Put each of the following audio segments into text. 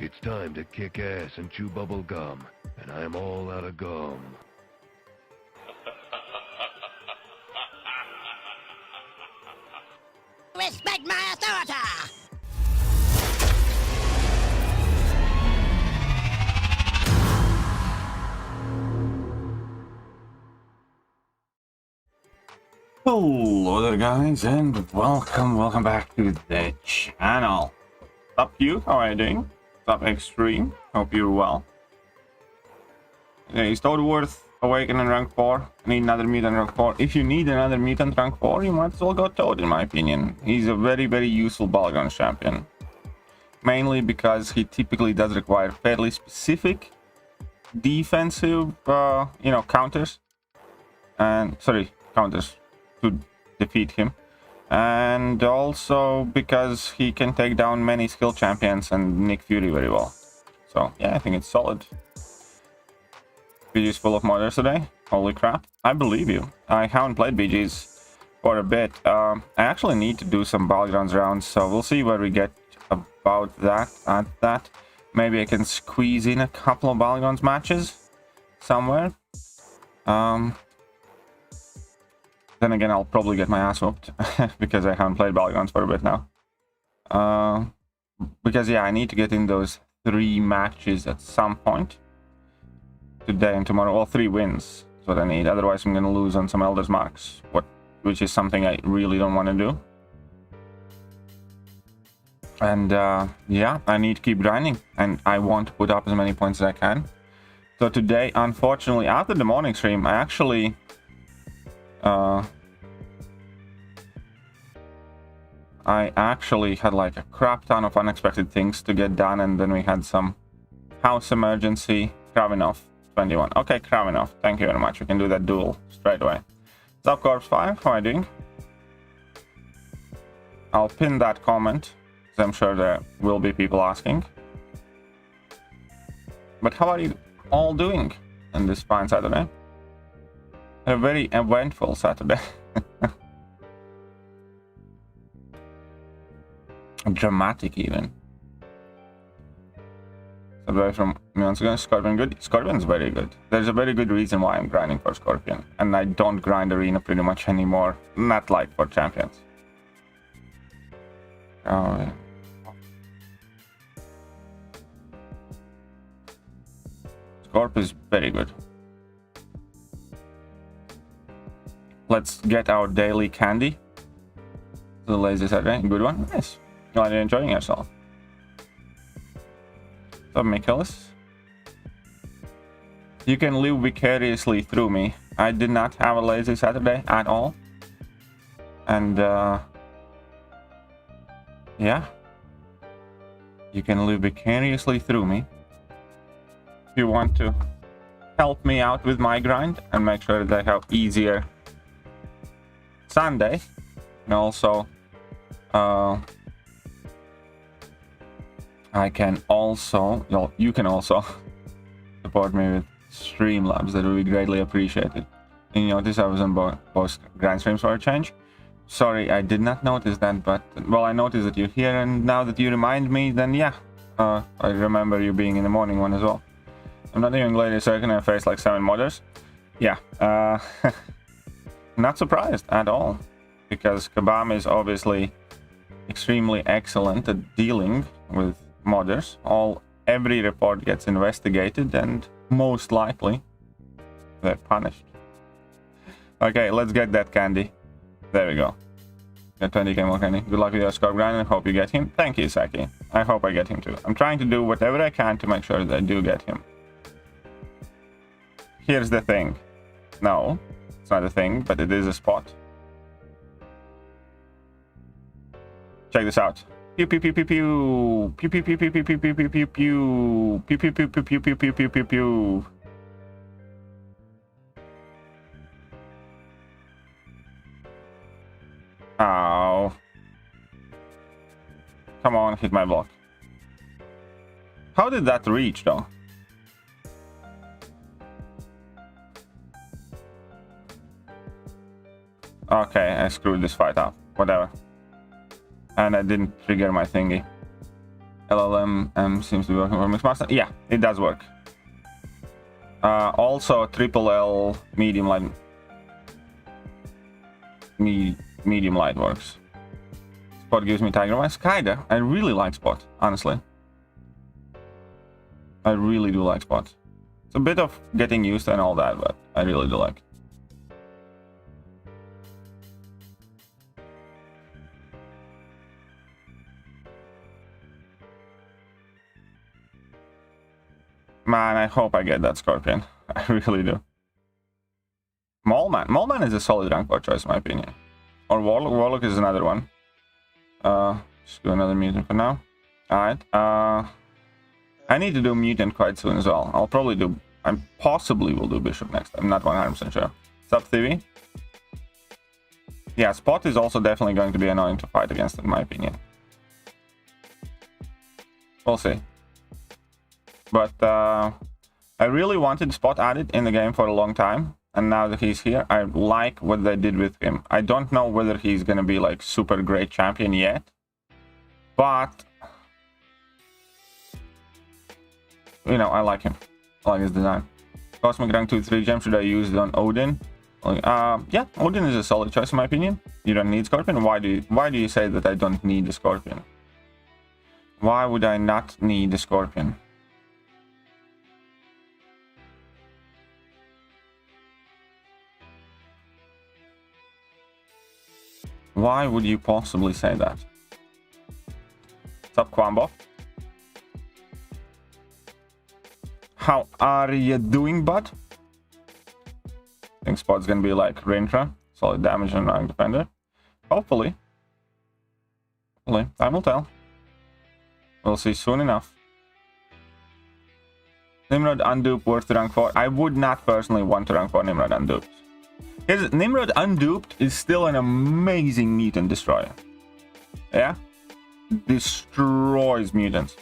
It's time to kick ass and chew bubble gum, and I'm all out of gum. Respect my authority! Hello there guys, and welcome back to the channel. What's up you? How are you doing? What's up Extreme? Hope you're well. Okay, is Toad worth Awakening rank 4? I need another mutant rank 4. If you need another mutant rank 4, you might as well go Toad in my opinion. He's a very useful Battlegrounds champion. Mainly because he typically does require fairly specific defensive, counters. And, counters to defeat him. And also because he can take down many skill champions and Nick Fury very well. So, yeah, I think it's solid. BG's full of modders today. Holy crap. I believe you. I haven't played BG's for a bit. I actually need to do some Battlegrounds rounds, so we'll see where we get about that. Maybe I can squeeze in a couple of Battlegrounds matches somewhere. Then again, I'll probably get my ass whooped because I haven't played Battlegrounds for a bit now. Because, yeah, I need to get in those 3 matches at some point. Today and tomorrow. Well, 3 wins is what I need. Otherwise, I'm going to lose on some Elder's Marks, which is something I really don't want to do. And, yeah, I need to keep grinding. And I want to put up as many points as I can. So today, unfortunately, after the morning stream, I actually... had like a crap ton of unexpected things to get done, and then we had some house emergency. Kravinov 21. Okay, Kravinov, thank you very much. We can do that duel straight away. What's up, Corpse 5? How are you doing? I'll pin that comment, because I'm sure there will be people asking. But how are you all doing in this fine Saturday? A very eventful Saturday. Dramatic even. Away from Me On Evizone, Scorpion good. Scorpion's very good. There's a very good reason why I'm grinding for Scorpion. And I don't grind arena pretty much anymore. Not like for champions. Oh, yeah. Scorp is very good. Let's get our daily candy. The lazy Saturday. Good one. Nice. Glad you're enjoying yourself. What's up, Michaelis? You can live vicariously through me. I did not have a lazy Saturday at all. And, yeah. You can live vicariously through me. If you want to help me out with my grind and make sure that I have easier Sunday, and also you can also support me with Streamlabs. That would be greatly appreciated. And you notice I was on both grind streams for a change. Sorry, I did not notice that, but well, I noticed that you're here, and now that you remind me, then yeah, I remember you being in the morning one as well. I'm not even glad you're gonna face like 7 modders. Yeah, not surprised at all, because Kabam is obviously extremely excellent at dealing with modders. Every report gets investigated, and most likely they're punished. Okay, let's get that candy. There we go. Get 20k more candy. Good luck with your Scorp grind, and hope you get him. Thank you, Saki. I hope I get him too. I'm trying to do whatever I can to make sure that I do get him. Here's the thing. No, it's not a thing, but it is a spot. Check this out. Pew pew pew pew pew. Pew pew pew pew pew pew pew pew pew pew. Pew pew pew pew pew pew pew pew pew pew. Ow. Come on, hit my block. How did that reach though? Okay, I screwed this fight up. Whatever. And I didn't trigger my thingy. LLM seems to be working for Mixmaster. Yeah, it does work. Also, triple L medium light. Medium light works. Spot gives me Tiger Wise. Kinda. I really like Spot, honestly. I really do like Spot. It's a bit of getting used to and all that, but I really do like it. Man, I hope I get that Scorpion. I really do. Moleman. Moleman is a solid rank 4 choice in my opinion. Or Warlock. Warlock is another one. Just do another mutant for now. Alright. I need to do mutant quite soon as well. I'll probably do... I possibly will do Bishop next. I'm not 100% sure. Sub TV. Yeah, Spot is also definitely going to be annoying to fight against in my opinion. We'll see. But I really wanted Spot added in the game for a long time, and now that he's here, I like what they did with him. I don't know whether he's gonna be like super great champion yet, but you know, I like him. I like his design. Cosmic rank 2-3 gem should I use it on Odin? Yeah, Odin is a solid choice in my opinion. You don't need Scorpion. Why do you say that I don't need the Scorpion? Why would I not need the Scorpion? Why would you possibly say that? What's up, Quambo? How are you doing, bud? I think Spot's gonna be like Rintra, solid damage and rank defender. Hopefully. Hopefully. Time will tell. We'll see soon enough. Nimrod Undupe worth rank 4. I would not personally want to rank 4 Nimrod Unduped. Because Nimrod Unduped is still an amazing mutant destroyer. Yeah? Destroys mutants.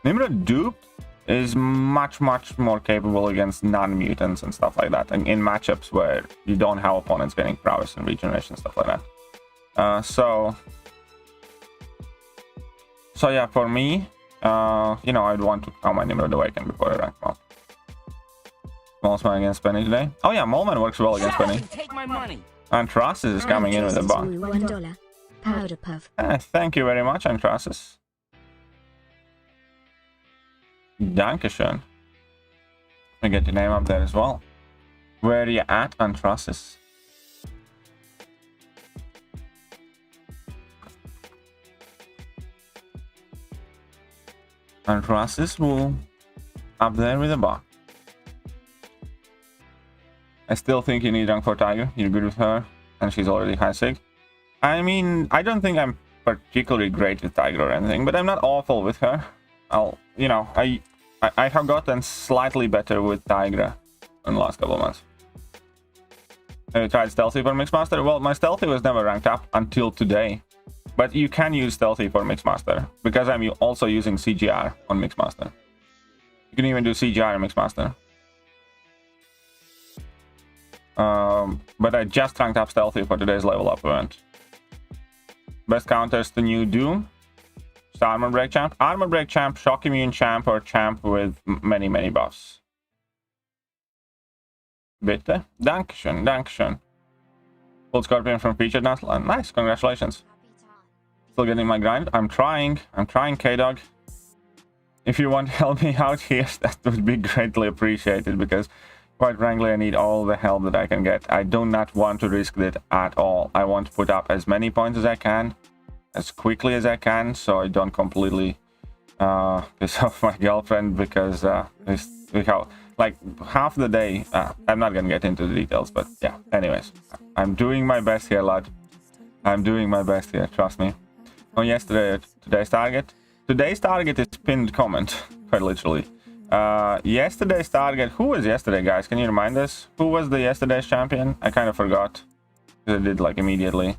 Nimrod Duped is much more capable against non-mutants and stuff like that. And in matchups where you don't have opponents getting prowess and regeneration and stuff like that. So yeah, for me, you know, I'd want to count my Nimrod Awaken before I rank him up. Moleman against Penny today. Oh yeah, Moleman works well against Penny. And Trassus is coming in with a bar. $1 powder puff. Thank you very much, Antrasis. Dankeschön. I get your name up there as well. Where are you at, Antrasis? Antrasis will up there with a bar. I still think you need rank 4 Tiger. You're good with her, and she's already high sig. I mean, I don't think I'm particularly great with Tiger or anything, but I'm not awful with her. You know, I have gotten slightly better with Tigra in the last couple of months. Have you tried Stealthy for Mixmaster? Well, my Stealthy was never ranked up until today. But you can use Stealthy for Mixmaster, because I'm also using CGR on Mixmaster. You can even do CGR on Mixmaster. But I just ranked up Stealthy for today's level up event. Best counters to new Doom. Armor Break Champ. Armor Break Champ, Shock Immune Champ, or Champ with many buffs. Bitte. Dankeschön, Dankeschön. Full Scorpion from Featured now. Nice, congratulations. Still getting my grind. I'm trying, K-Dog. If you want to help me out here, that would be greatly appreciated, because quite frankly, I need all the help that I can get. I do not want to risk it at all. I want to put up as many points as I can, as quickly as I can, so I don't completely piss off my girlfriend, because like half the day, I'm not gonna get into the details, but yeah, anyways, I'm doing my best here, lad. I'm doing my best here, trust me. Oh, today's target is pinned comment, quite literally. Yesterday's target, who was yesterday, guys? Can you remind us? Who was the yesterday's champion? I kind of forgot, because I did like immediately.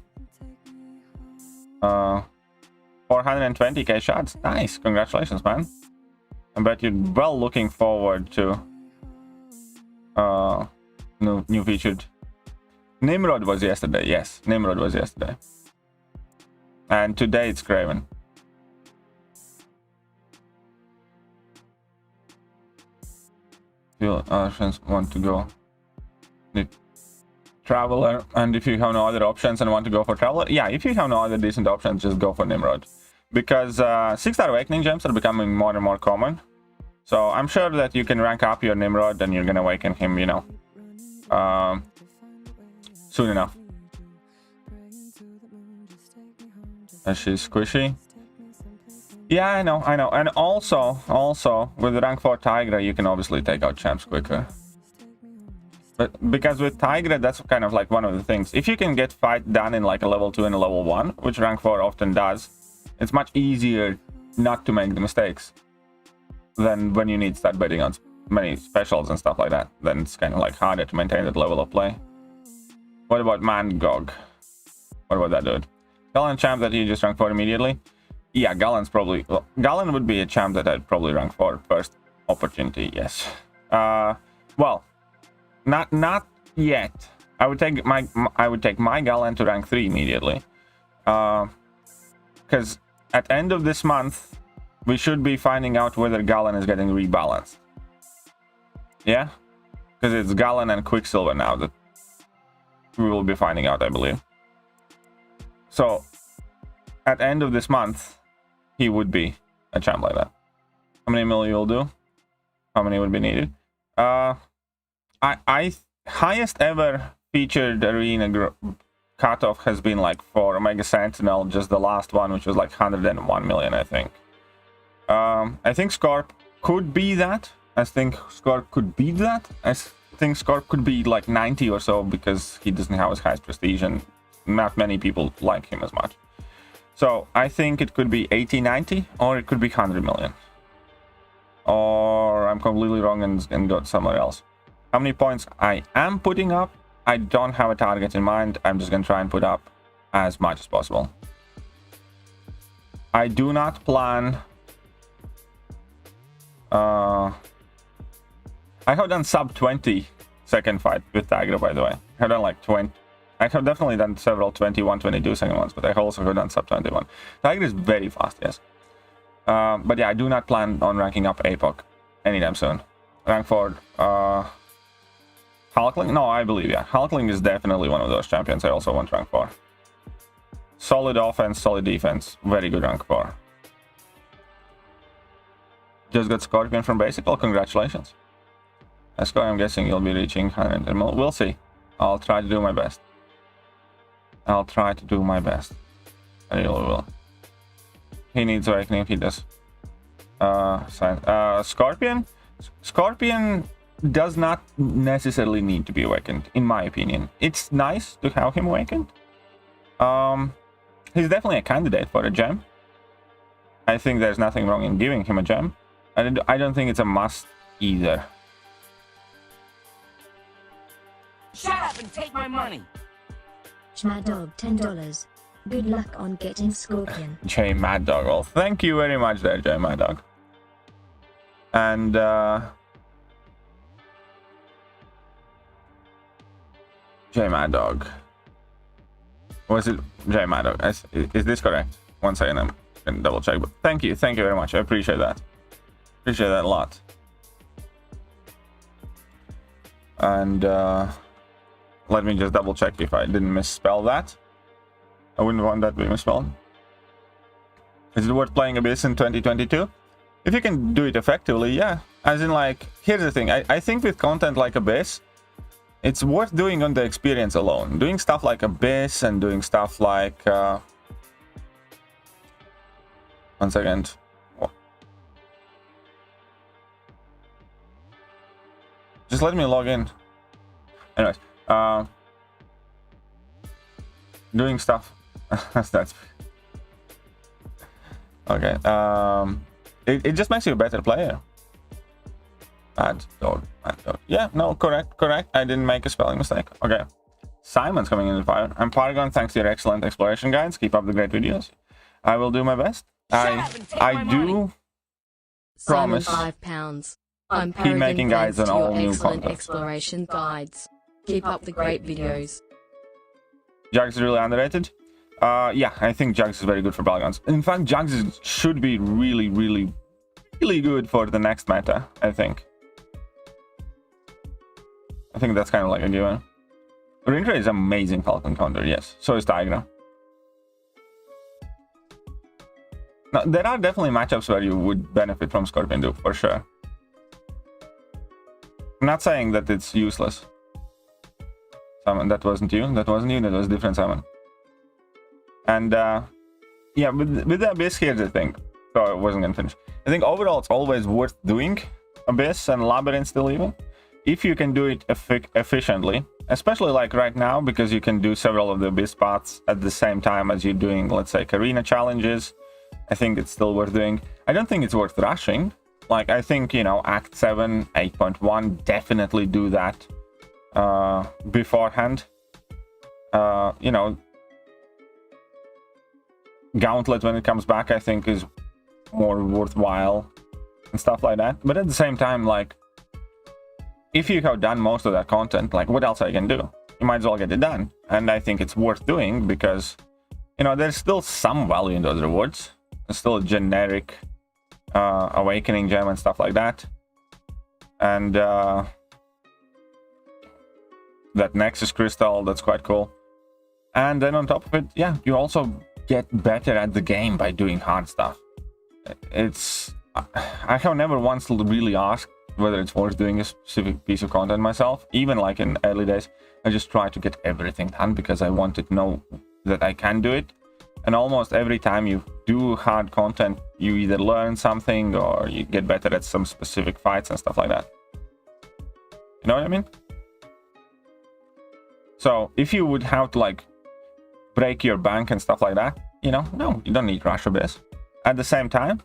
420k shots. Nice, congratulations, man. I bet you're well looking forward to new featured. Nimrod was yesterday. Yes, Nimrod was yesterday. And today it's Craven. Feel other friends want to go the Traveler, and if you have no other options and want to go for Traveler, yeah, if you have no other decent options, just go for Nimrod. Because 6-star Awakening gems are becoming more and more common. So I'm sure that you can rank up your Nimrod and you're gonna awaken him, you know, soon enough. And she's squishy. Yeah, I know. And also with rank 4 Tigra, you can obviously take out champs quicker. But because with Tigra, that's kind of like one of the things. If you can get fight done in like a level 2 and a level 1, which rank 4 often does, it's much easier not to make the mistakes than when you need to start betting on many specials and stuff like that. Then it's kind of like harder to maintain that level of play. What about Mangog? What about that dude? Galen champ that you just rank 4 immediately? Yeah, Galen's probably... Well, Galen would be a champ that I'd probably rank for first opportunity, yes. Well, not yet. I would take my Galen to rank 3 immediately. Because at end of this month, we should be finding out whether Galen is getting rebalanced. Yeah? Because it's Galen and Quicksilver now that we will be finding out, I believe. So, at end of this month, he would be a champ like that. How many mil you'll do? How many would be needed? I highest ever featured arena cutoff has been like for Omega Sentinel, just the last one, which was like 101 million, I think. I think Scorp could be that. I think Scorp could beat that. I think Scorp could be like 90 or so because he doesn't have as high prestige and not many people like him as much. So I think it could be 80, 90, or it could be 100 million. Or I'm completely wrong and got somewhere else. How many points I am putting up? I don't have a target in mind. I'm just gonna try and put up as much as possible. I do not plan... I have done sub 20 second fight with Tigra, by the way. I have done like 20. I have definitely done several 21, 22 second ones, but I also have done sub 21. Tigra is very fast, yes. But yeah, I do not plan on ranking up APOC anytime soon. Rank 4, Hulkling? No, I believe, yeah. Hulkling is definitely one of those champions I also want rank 4. Solid offense, solid defense. Very good rank 4. Just got Scorpion from basic. Well, congratulations. Esco, I'm guessing you'll be reaching 100 mil. We'll see. I'll try to do my best. I'll try to do my best. I really will. He needs awakening if he does. Scorpion? Scorpion does not necessarily need to be awakened, in my opinion. It's nice to have him awakened. He's definitely a candidate for a gem. I think there's nothing wrong in giving him a gem. I don't think it's a must either. Shut up and take my money! Mad Dog, $10. Good luck on getting Scorpion. J Mad Dog. Well, thank you very much there, J Mad Dog. And J Mad Dog. Was it J Mad Dog? Is this correct? One second, I'm gonna double check. But thank you very much. I appreciate that. Appreciate that a lot. And let me just double check if I didn't misspell that. I wouldn't want that to be misspelled. Is it worth playing Abyss in 2022? If you can do it effectively, yeah. As in, like, here's the thing. I think with content like Abyss, it's worth doing on the experience alone. Doing stuff like Abyss and doing stuff like... One second. Just let me log in. Anyways, doing stuff. That's okay. It just makes you a better player. Mad dog. Yeah, no, correct. I didn't make a spelling mistake. Okay. Simon's coming in the fire. I'm Paragon. Thanks to your excellent exploration guides. Keep up the great videos. I will do my best. I do promise. £5. I'm Keep Paragon, making guides thanks on to all your new excellent content. exploration guides. Keep up the great videos. Jugs is really underrated. Yeah, I think Jugs is very good for Battlegrounds. In fact, Jugs should be really good for the next meta, I think. I think that's kind of like a given. Rintra is amazing Falcon counter, yes. So is Tigra. Now, there are definitely matchups where you would benefit from Scorpion Dupe, for sure. I'm not saying that it's useless. Simon, that wasn't you. That wasn't you. That was different, Simon. And yeah, with the Abyss, here's the thing. So I wasn't gonna finish. I think overall it's always worth doing Abyss and Labyrinth still even, if you can do it efficiently, especially like right now, because you can do several of the Abyss paths at the same time as you're doing, let's say, arena challenges. I think it's still worth doing. I don't think it's worth rushing. Like, I think, you know, Act 7, 8.1, definitely do that beforehand. You know, Gauntlet, when it comes back, I think is more worthwhile and stuff like that. But at the same time, like, if you have done most of that content, like, what else I can do? You might as well get it done. And I think it's worth doing because, you know, there's still some value in those rewards. There's still a generic Awakening gem and stuff like that. And that Nexus Crystal, that's quite cool. And then on top of it, yeah, you also get better at the game by doing hard stuff. I have never once really asked whether it's worth doing a specific piece of content myself. Even like in early days, I just try to get everything done because I wanted to know that I can do it. And almost every time you do hard content, you either learn something or you get better at some specific fights and stuff like that. You know what I mean? So if you would have to like break your bank and stuff like that, you know, no, you don't need Rush Abyss. At the same time,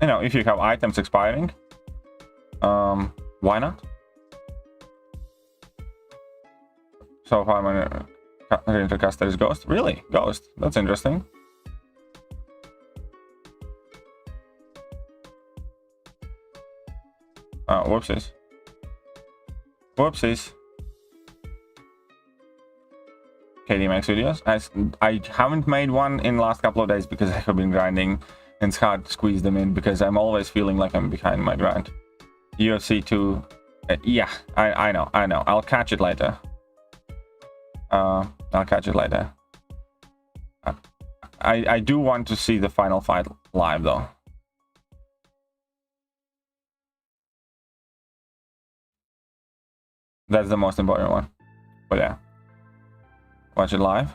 you know, if you have items expiring, why not? So far, my Intercaster is Ghost. Really? Ghost? That's interesting. Whoopsies. Whoopsies. KD makes videos. I haven't made one in the last couple of days because I have been grinding and it's hard to squeeze them in because I'm always feeling like I'm behind my grind. UFC 2. Yeah, I know. I'll catch it later. I'll catch it later. I do want to see the final fight live though. That's the most important one. But yeah. Watch it live.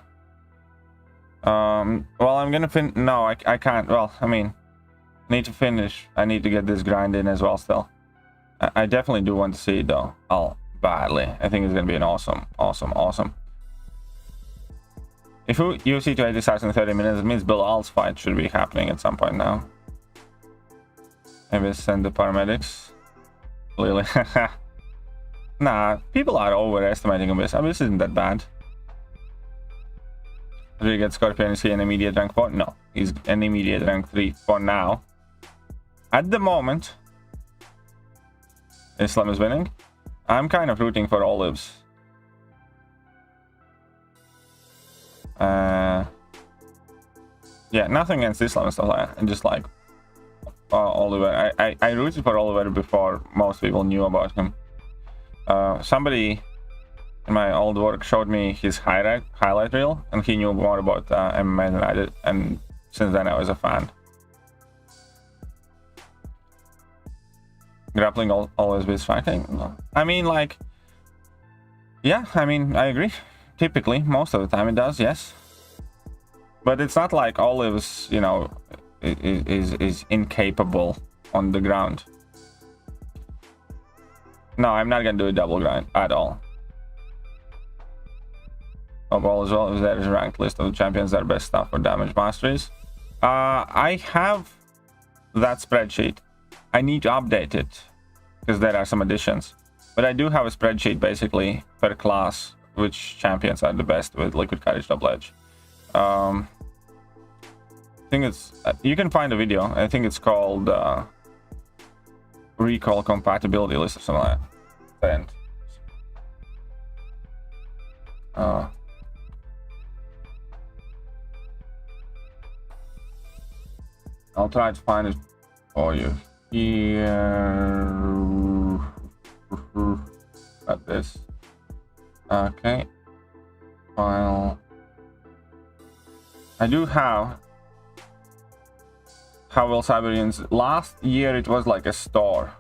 Well, I'm gonna no, I can't. Well, I mean, need to finish. I need to get this grind in as well still. I definitely do want to see it though. Oh, badly. I think it's gonna be an awesome. If UFC 280 starts in 30 minutes, it means Bill Al's fight should be happening at some point now. Maybe send the paramedics. Clearly. Nah, people are overestimating Abyss. Abyss isn't that bad. Do you get Scorpion? Is he an immediate rank 4? No, he's an immediate rank 3 for now. At the moment, Islam is winning. I'm kind of rooting for Olives. Yeah, nothing against Islam and stuff like that. And just like Oliver. I rooted for Oliver before most people knew about him. Somebody in my old work showed me his highlight reel, and he knew more about MMA than I did, and since then I was a fan. Grappling always beats fighting? No. I mean, like, yeah, I mean, I agree. Typically, most of the time it does, yes. But it's not like Olives, you know, is incapable on the ground. No, I'm not gonna do a double grind at all. Overall as well, if there is a ranked list of the champions that are best stuff for damage masteries. I have that spreadsheet. I need to update it because there are some additions. But I do have a spreadsheet basically per class, which champions are the best with Liquid Courage Double Edge. I think it's you can find a video. I think it's called Recall Compatibility List or something like that. I'll try to find it for you here. At this. Okay. Well, I do have how will Siberians. Last year it was like a store.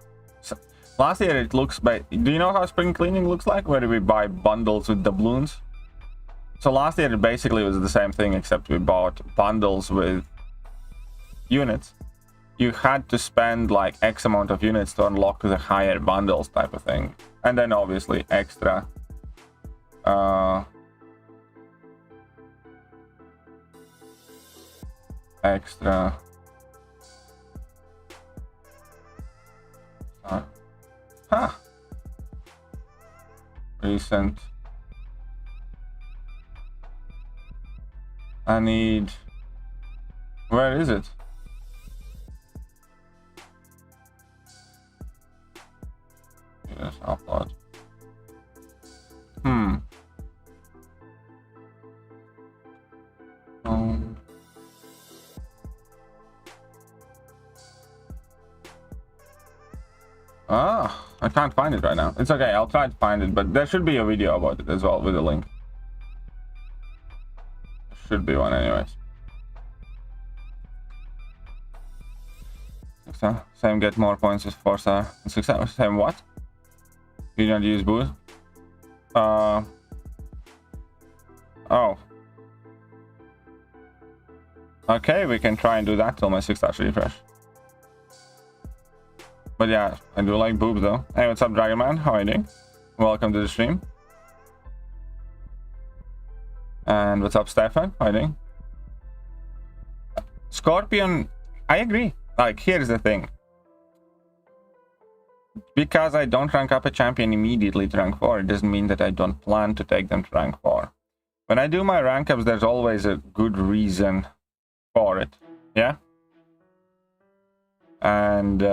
So, last year it looks by. Do you know how spring cleaning looks like? Where we buy bundles with doubloons? So last year it basically was the same thing, except we bought bundles with units. You had to spend like X amount of units to unlock the higher bundles type of thing, and then obviously extra recent. I need, where is it? Yes, upload. I can't find it right now. It's okay, I'll try to find it, but there should be a video about it as well with a link. There should be one anyways. Same get more points with 4-star. Same what? You don't use boost? Oh. Okay, we can try and do that till my 6-star refresh. But yeah, I do like boobs though. Hey, what's up, Dragon Man? How are you doing? Welcome to the stream. And what's up, Stefan? How are you doing? Scorpion, I agree. Like, here's the thing. Because I don't rank up a champion immediately to rank 4, it doesn't mean that I don't plan to take them to rank 4. When I do my rank ups, there's always a good reason for it. Yeah? And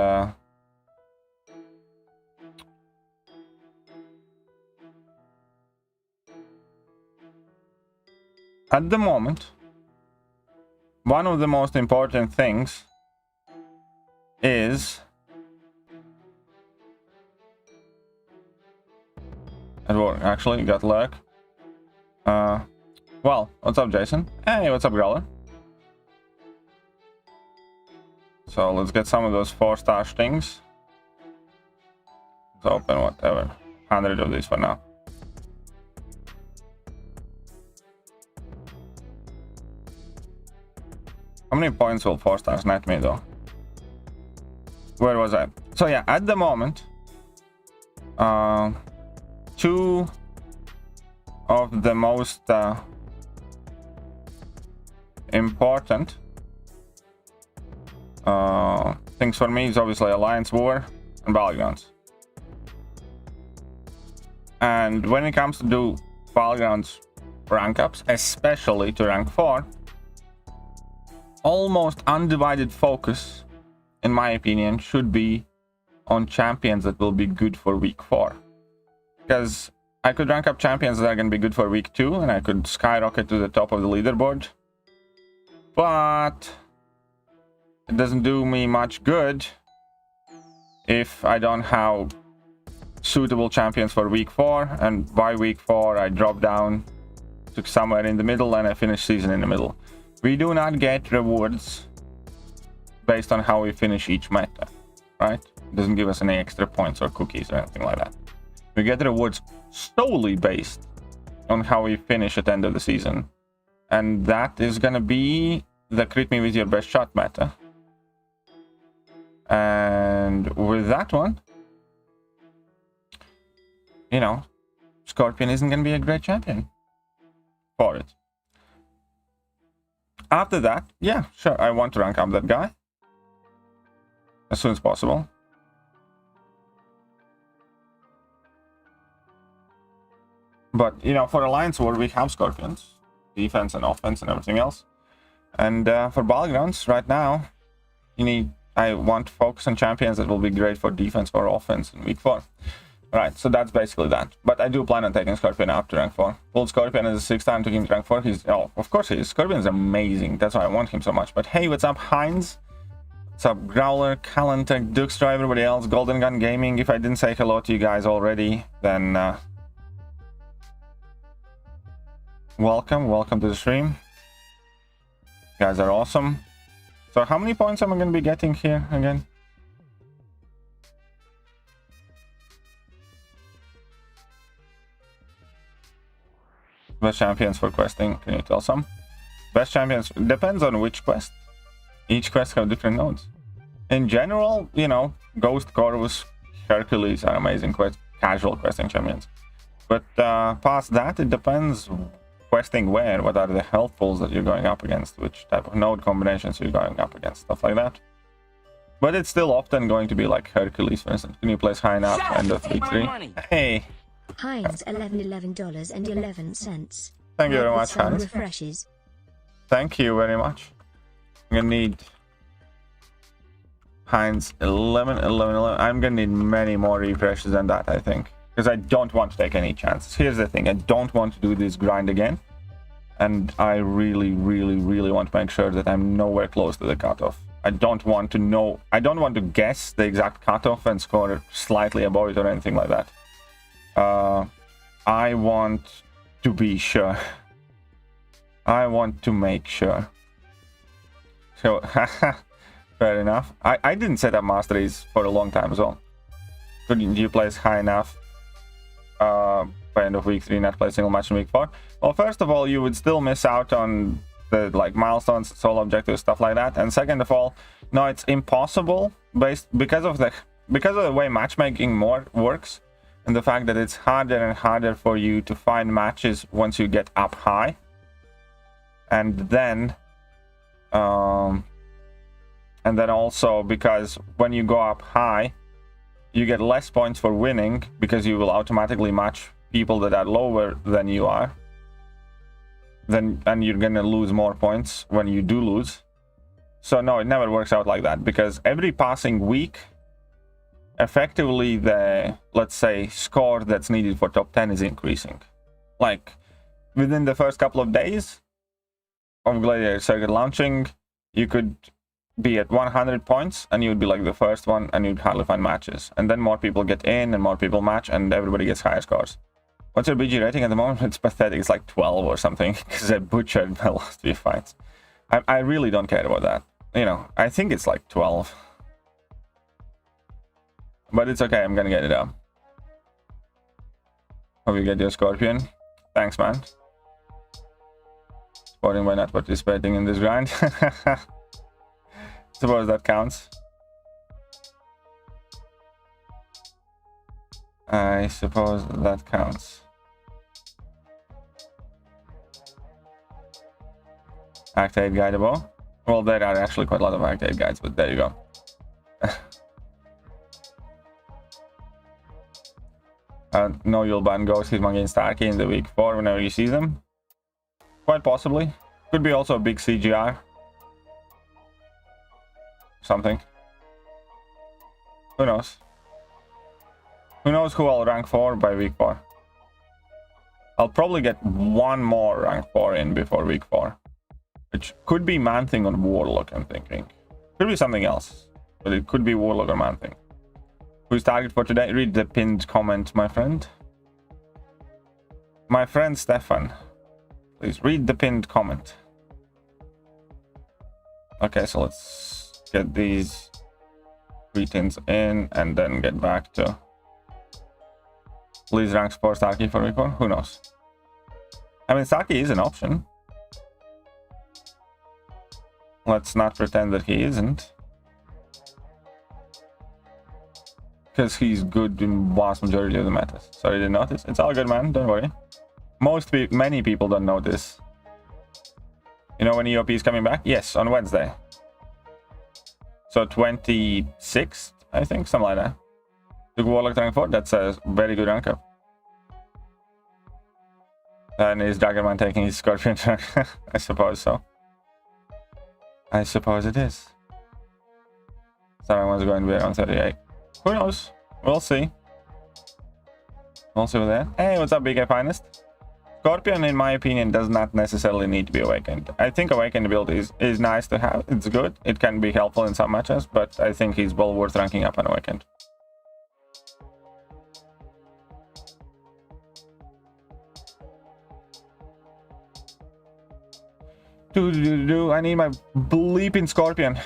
at the moment, one of the most important things is at work. Actually, got luck. Well, what's up, Jason? Hey, what's up, Growler? So let's get some of those 4-star things. Let's open whatever. 100 of these for now. How many points will 4-stars net me though? Where was I? So yeah, at the moment, 2 of the most important things for me is obviously Alliance War and Battlegrounds. And when it comes to do Battlegrounds rank ups, especially to rank 4, almost undivided focus, in my opinion, should be on champions that will be good for week 4. Because I could rank up champions that are going to be good for week 2, and I could skyrocket to the top of the leaderboard. But it doesn't do me much good if I don't have suitable champions for week 4, and by week 4 I drop down to somewhere in the middle and I finish season in the middle. We do not get rewards based on how we finish each meta, right? It doesn't give us any extra points or cookies or anything like that. We get rewards solely based on how we finish at the end of the season. And that is gonna be the crit me with your best shot meta. And with that one, you know, Scorpion isn't gonna be a great champion for it. After that, yeah, sure, I want to rank up that guy as soon as possible. But, you know, for Alliance War, we have Scorpions, defense and offense and everything else. And for Battlegrounds, right now, I want to focus on champions that will be great for defense or offense in week 4. Right, so that's basically that. But I do plan on taking Scorpion up to rank 4. Pulled Scorpion as a 6th time to him to rank 4. Oh, of course he is. Scorpion is amazing. That's why I want him so much. But hey, what's up, Heinz? What's up, Growler, Calentech, Duxtra, everybody else, Golden Gun Gaming. If I didn't say hello to you guys already, then welcome to the stream. You guys are awesome. So how many points am I going to be getting here again? Best champions for questing, can you tell some? Best champions, depends on which quest. Each quest have different nodes. In general, you know, Ghost, Corvus, Hercules are amazing casual questing champions. But past that, it depends questing where, what are the health pools that you're going up against, which type of node combinations you're going up against, stuff like that. But it's still often going to be like Hercules, for instance. Can you place high enough end of week 3? Hey! Heinz $11.11. Thank you very much, Heinz. Refreshes. Thank you very much. I'm gonna need Heinz 11. I'm gonna need many more refreshes than that, I think. Because I don't want to take any chances. Here's the thing, I don't want to do this grind again. And I really want to make sure that I'm nowhere close to the cutoff. I don't want to guess the exact cutoff and score slightly above it or anything like that. I want to be sure. I want to make sure. So, fair enough. I didn't set up Masteries for a long time as well. Couldn't you place high enough by end of week 3, not play a single match in week 4? Well, first of all, you would still miss out on the like milestones, solo objectives, stuff like that. And second of all, no, it's impossible because of the way matchmaking works. And the fact that it's harder and harder for you to find matches once you get up high. And then also because when you go up high, you get less points for winning because you will automatically match people that are lower than you are. And you're gonna lose more points when you do lose. So no, it never works out like that, because every passing week, effectively the, let's say, score that's needed for top 10 is increasing. Like within the first couple of days of Gladiator Circuit launching, you could be at 100 points and you would be like the first one and you'd hardly find matches. And then more people get in and more people match and everybody gets higher scores. What's your BG rating at the moment? It's pathetic. It's like 12 or something because I butchered my last few fights. I really don't care about that. You know, I think it's like 12. But it's okay, I'm gonna get it up. Hope you get your Scorpion. Thanks, man. Supporting by not participating in this grind. Suppose that counts. I suppose that counts. Act 8 guidable. Well, there are actually quite a lot of Act 8 guides, but there you go. No, you'll ban Ghost, Hitmonkey, and Starkey in the week 4 whenever you see them. Quite possibly. Could be also a big CGR. Something. Who knows? Who knows who I'll rank 4 by week 4? I'll probably get one more rank 4 in before week 4. Which could be Man-Thing or Warlock, I'm thinking. Could be something else. But it could be Warlock or Man-Thing. Who's target for today? Read the pinned comment, my friend. My friend Stefan. Please read the pinned comment. Okay, so let's get these greetings in and then get back to... Please rank 4 Starkey for week 4? Who knows? I mean, Starkey is an option. Let's not pretend that he isn't. Because he's good in vast majority of the metas. Sorry, didn't notice. It's all good, man. Don't worry. Many people don't know this. You know when EOP is coming back? Yes, on Wednesday. So 26th, I think, something like that. Took Warlock rank 4. That's a very good rank up. And is Dragonman taking his Scorpion rank? I suppose so. I suppose it is. Someone's going to be around 38. Who knows? We'll see. We'll see with that. Hey, what's up, BK Finest? Scorpion, in my opinion, does not necessarily need to be awakened. I think awakened build is nice to have. It's good. It can be helpful in some matches, but I think he's well worth ranking up on awakened. I need my bleeping Scorpion.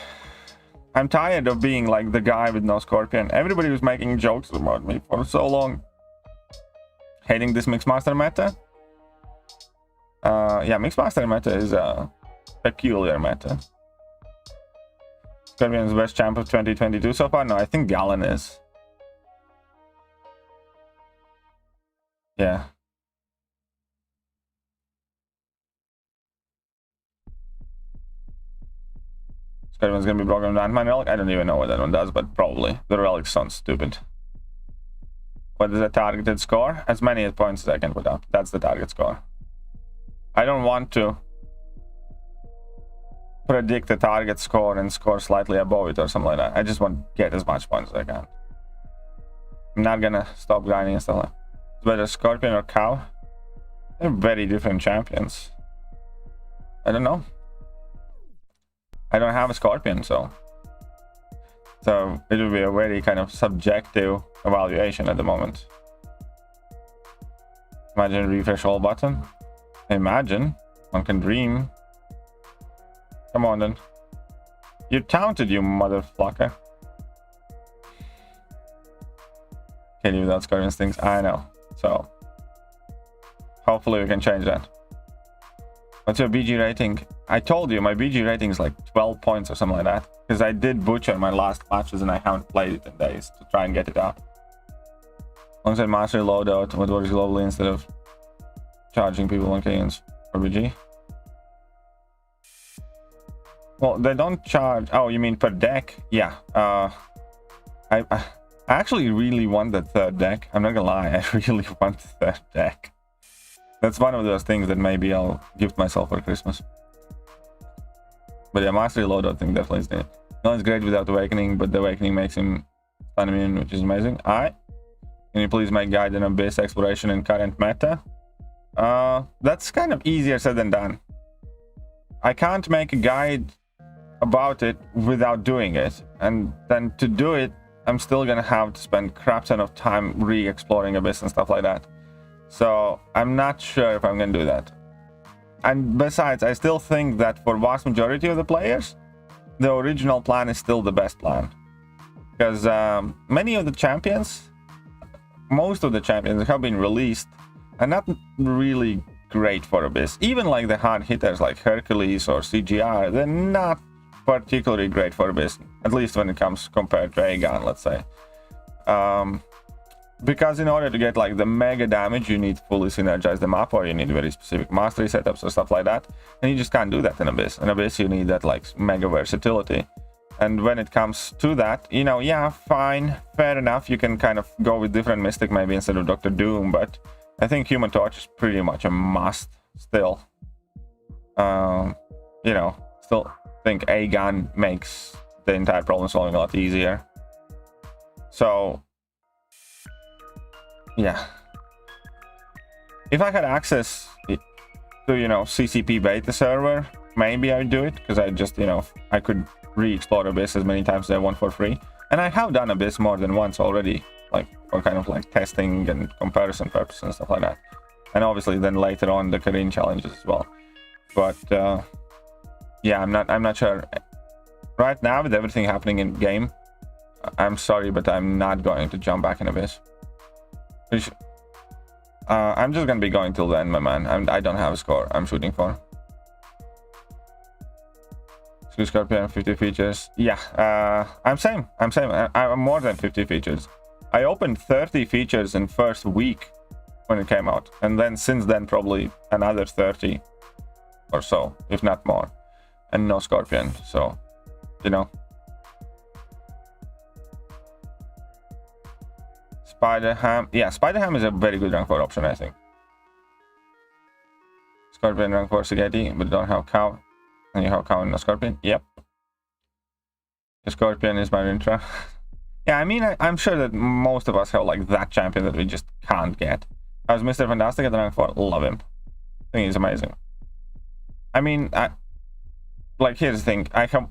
I'm tired of being like the guy with no Scorpion. Everybody was making jokes about me for so long. Hating this Mixmaster meta? Yeah, Mixmaster meta is a peculiar meta. Scorpion's best champ of 2022 so far? No, I think Galen is. Yeah. Scorpion's gonna be broken on Ant-Man Relic? I don't even know what that one does, but probably. The Relic sounds stupid. What is the targeted score? As many points as I can put up. That's the target score. I don't want to predict the target score and score slightly above it or something like that. I just want to get as much points as I can. I'm not gonna stop grinding and stuff like that. Whether Scorpion or Cow, they're very different champions. I don't know. I don't have a Scorpion, so it will be a very kind of subjective evaluation at the moment. Imagine refresh all button. Imagine. One can dream. Come on then. You taunted, you motherfucker. Can't leave without Scorpion stings. I know. So hopefully we can change that. What's your BG rating? I told you my BG rating is like 12 points or something like that. Because I did butcher my last matches and I haven't played it in days to try and get it up. Alongside Mastery loadout, what works globally instead of charging people 1k for BG? Well, they don't charge. Oh, you mean per deck? Yeah. I actually really want the third deck. I'm not gonna lie, I really want the third deck. That's one of those things that maybe I'll gift myself for Christmas. But yeah, Mastery loadout thing definitely is there. No, it's great without Awakening, but the Awakening makes him stun immune, which is amazing. Alright. Can you please make guide and abyss exploration in current meta? That's kind of easier said than done. I can't make a guide about it without doing it. And then to do it, I'm still gonna have to spend crap ton of time re-exploring abyss and stuff like that. So I'm not sure if I'm gonna do that. And besides, I still think that for vast majority of the players, the original plan is still the best plan. Because many of the champions, most of the champions have been released are not really great for abyss. Even like the hard hitters like Hercules or CGR, they're not particularly great for abyss, at least when it comes compared to Aegon, let's say. Because in order to get like the mega damage, you need to fully synergize the map, or you need very specific mastery setups or stuff like that, and you just can't do that in abyss. In abyss you need that like mega versatility, and when it comes to that, you know, yeah, fine, fair enough, you can kind of go with different mystic maybe instead of Dr. Doom, but I think Human Torch is pretty much a must still. You know, still think Aegon makes the entire problem solving a lot easier. So yeah, if I had access to, you know, CCP beta server, maybe I'd do it, because I just, you know, I could re-explore abyss as many times as I want for free, and I have done abyss more than once already, like for kind of like testing and comparison purposes and stuff like that, and obviously then later on the Korean challenges as well. But yeah, I'm not sure right now with everything happening in game. I'm sorry, but I'm not going to jump back in abyss. I'm just gonna be going till the end, my man. I don't have a score I'm shooting for. Scorpion 50 features. Yeah, I'm same. I'm more than 50 features. I opened 30 features in first week when it came out, and then since then probably another 30 or so, if not more, and no Scorpion. So, you know. Spider-Ham. Yeah, Spider-Ham is a very good rank 4 option, I think. Scorpion rank 4 Sigeti, but don't have Cow. And you have Cow and no Scorpion. Yep. The Scorpion is my intro. Yeah, I mean, I'm sure that most of us have like that champion that we just can't get. I was Mr. Fantastic at the rank 4. Love him. I think he's amazing. I mean, like, here's the thing. I have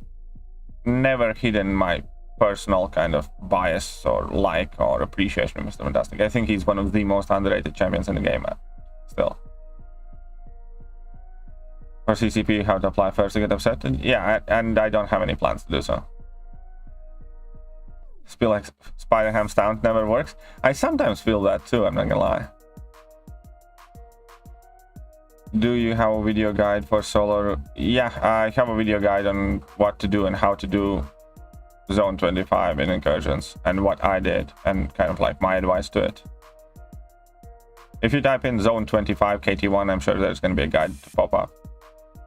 never hidden my personal kind of bias or like or appreciation of Mr. Fantastic. I think he's one of the most underrated champions in the game still. For CCP, how to apply first to get upset? Yeah, and I don't have any plans to do so. Feel like Spider-Ham stunt never works. I sometimes feel that too, I'm not gonna lie. Do you have a video guide for solo? Yeah, I have a video guide on what to do and how to do Zone 25 in incursions and what I did and kind of like my advice to it. If you type in Zone 25 KT1, I'm sure there's going to be a guide to pop up.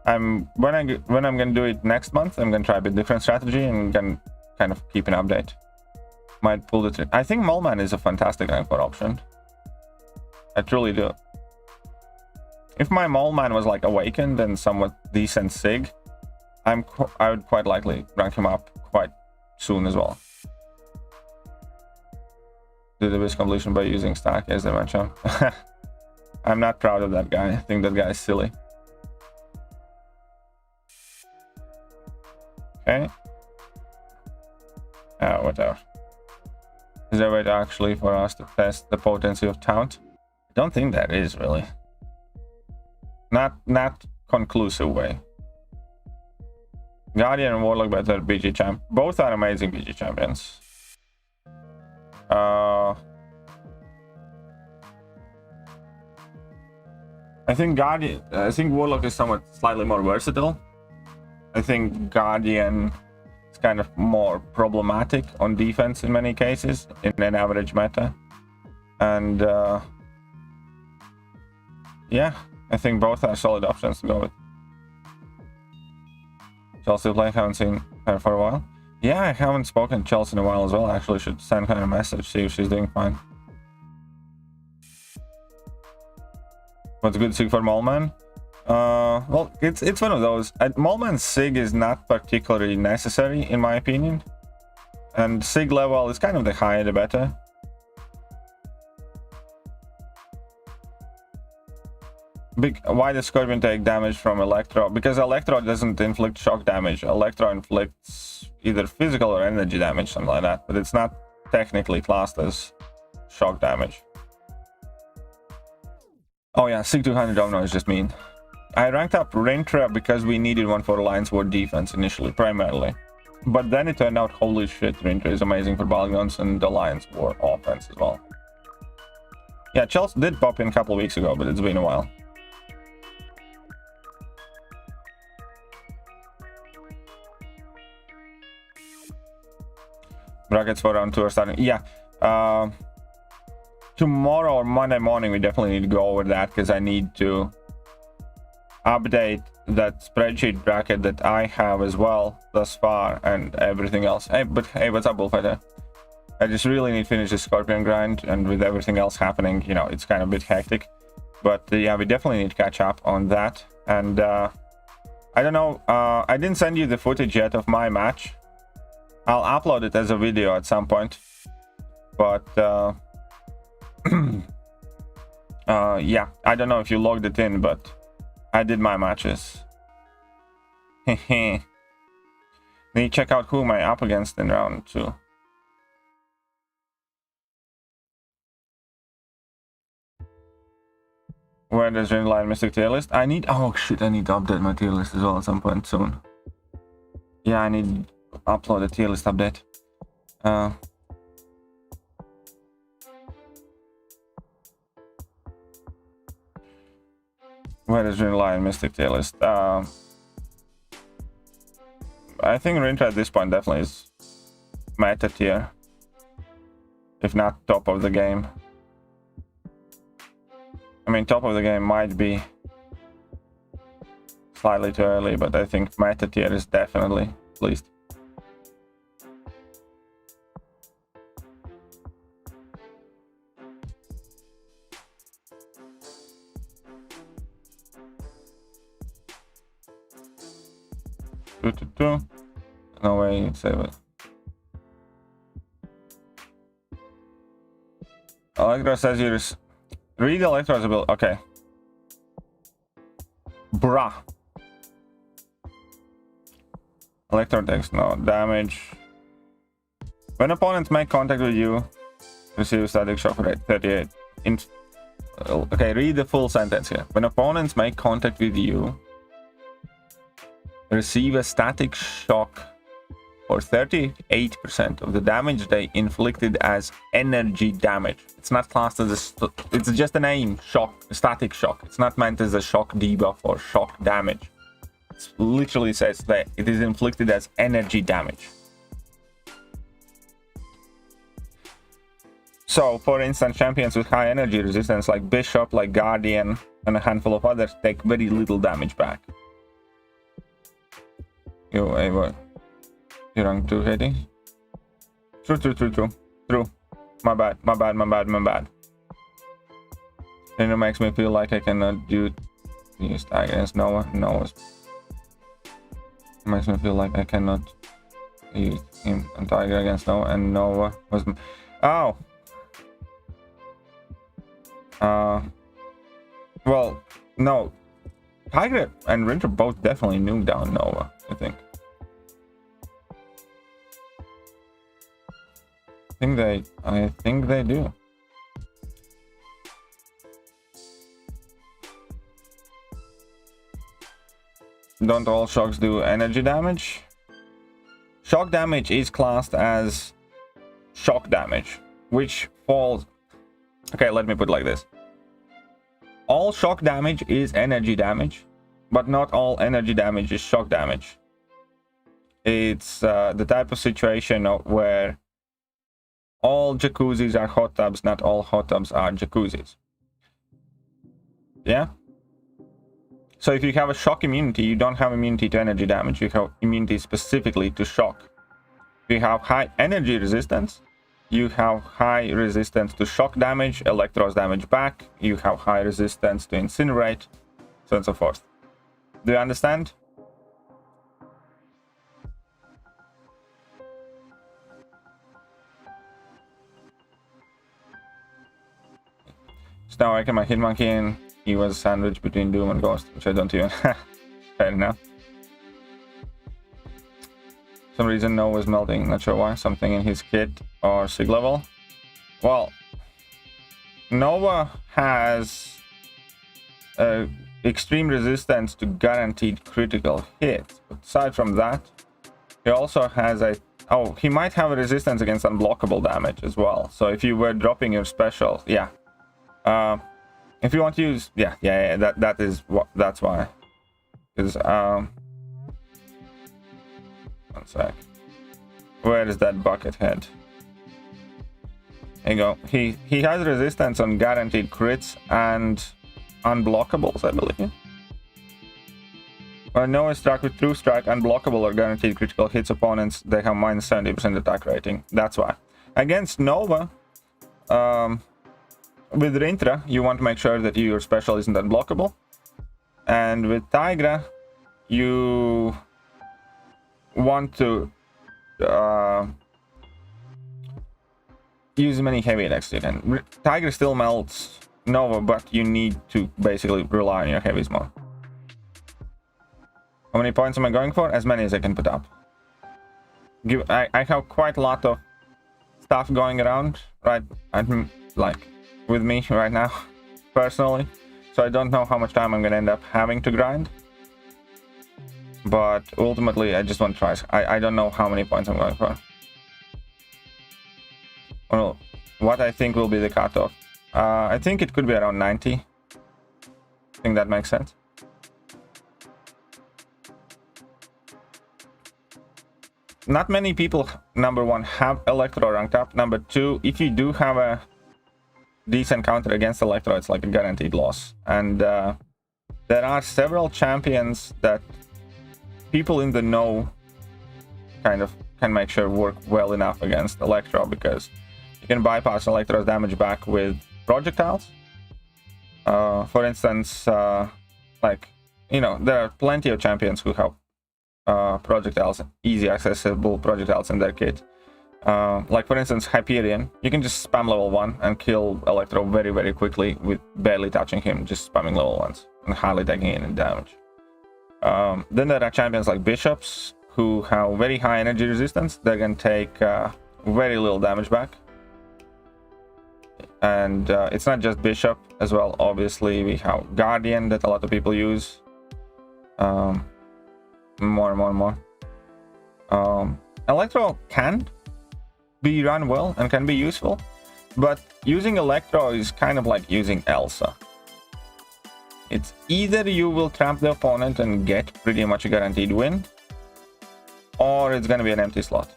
When I'm going to do it next month, I'm going to try a bit different strategy and can kind of keep an update. Might pull the trigger. I think Moleman is a fantastic rank 4 option. I truly do. If my Moleman was like awakened and somewhat decent Sig, I would quite likely rank him up quite soon as well. Do the best completion by using stack as I mentioned. I'm not proud of that guy. I think that guy is silly. Okay. Whatever. Is there a way to actually for us to test the potency of taunt? I don't think that is really. Not conclusive way. Guardian and Warlock better BG champ. Both are amazing BG champions. I think Warlock is somewhat slightly more versatile. I think Guardian is kind of more problematic on defense in many cases in an average meta. And yeah, I think both are solid options to go with. Chelsea play, haven't seen her for a while. Yeah, I haven't spoken to Chelsea in a while as well. Actually, should send her a message, see if she's doing fine. What's good Sig for Moleman? Well, it's one of those. Moleman Sig is not particularly necessary in my opinion, and Sig level is kind of the higher the better. Why does Scorpion take damage from Electro? Because Electro doesn't inflict shock damage. Electro inflicts either physical or energy damage, something like that, but it's not technically classed as shock damage. Oh yeah, Sig 200 Domino is just mean. I ranked up Rintra because we needed one for Alliance War defense initially, primarily. But then it turned out, holy shit, Rintra is amazing for Battlegrounds and Alliance War offense as well. Yeah, Chels did pop in a couple of weeks ago, but it's been a while. Brackets for round 2 are starting. Yeah. Tomorrow or Monday morning, we definitely need to go over that because I need to update that spreadsheet bracket that I have as well thus far and everything else. Hey, what's up, Bullfighter? I just really need to finish the Scorpion grind, and with everything else happening, you know, it's kind of a bit hectic. But yeah, we definitely need to catch up on that. And I don't know, I didn't send you the footage yet of my match. I'll upload it as a video at some point. But yeah, I don't know if you logged it in, but I did my matches. Need to check out who am I up against in round 2. Where does Ringline Mystic tier list? I need, oh shit, I need to update my tier list as well at some point soon. Yeah, I need to upload a tier list update. Where is Ringline Mystic tier list? I think Rintra at this point definitely is meta tier, if not top of the game. I mean, top of the game might be slightly too early, but I think meta tier is definitely at least. No way, save it. Electro says you're... Read Electro's ability. Okay. Bruh. Electro takes no damage. When opponents make contact with you, receive static shock rate 38. Okay, read the full sentence here. When opponents make contact with you, receive a static shock for 38% of the damage they inflicted as energy damage. It's not classed as it's just a name, shock, static shock. It's not meant as a shock debuff or shock damage. It literally says that it is inflicted as energy damage. So, for instance, champions with high energy resistance like Bishop, like Guardian, and a handful of others take very little damage back. You, what? You're rank 2 hitting? True. My bad. And it makes me feel like I cannot use tag against Nova. No. It makes me feel like I cannot use him and Tiger against Nova, and Nova was... Oh! Well, no. Tiger and Rinter both definitely nuked down Nova, I think. I think they do. Don't all shocks do energy damage? Shock damage is classed as shock damage, which falls... Okay, let me put it like this. All shock damage is energy damage, but not all energy damage is shock damage. It's the type of situation where all jacuzzis are hot tubs, not all hot tubs are jacuzzis. Yeah? So if you have a shock immunity, you don't have immunity to energy damage, you have immunity specifically to shock. If you have high energy resistance, you have high resistance to shock damage, electros damage back, you have high resistance to incinerate, so on and so forth. Do you understand? So now I can my Hitmonkey in. He was sandwiched between Doom and Ghost, which I don't even... Fair enough. For some reason Nova was melting, not sure why. Something in his kit or sig level. Well, Nova has extreme resistance to guaranteed critical hits. But aside from that, he also has a... Oh, he might have a resistance against unblockable damage as well. So if you were dropping your special, yeah. If you want to use, that's why. Because one sec. Where is that bucket head? There you go. He has resistance on guaranteed crits and unblockables, I believe. When Nova is struck with True Strike, unblockable or guaranteed critical hits opponents, they have minus 70% attack rating. That's why. Against Nova, with Rintra, you want to make sure that your special isn't unblockable. And with Tigra, you want to use as many heavy attacks as you can. Tigra still melts Nova, but you need to basically rely on your heavies more. How many points am I going for? As many as I can put up. I have quite a lot of stuff going around, right? I'm like... with me right now, personally, so I don't know how much time I'm gonna end up having to grind, but ultimately I just want to try. I don't know how many points I'm going for. Well, what I think will be the cutoff, I think it could be around 90. I think that makes sense. Not many people, number one, have Electro ranked up. Number two, if you do have a decent counter against Electro, it's like a guaranteed loss. And there are several champions that people in the know kind of can make sure work well enough against Electro, because you can bypass Electro's damage back with projectiles. For instance, like, you know, there are plenty of champions who have projectiles, easy accessible projectiles in their kit. Like for instance Hyperion, you can just spam level 1 and kill Electro very, very quickly with barely touching him, just spamming level 1s and hardly taking any damage. Then there are champions like Bishops who have very high energy resistance. They're gonna take very little damage back. And it's not just Bishop as well, obviously we have Guardian that a lot of people use. More. Electro can be run well and can be useful, but using Electro is kind of like using Elsa. It's either you will trap the opponent and get pretty much a guaranteed win, or it's gonna be an empty slot.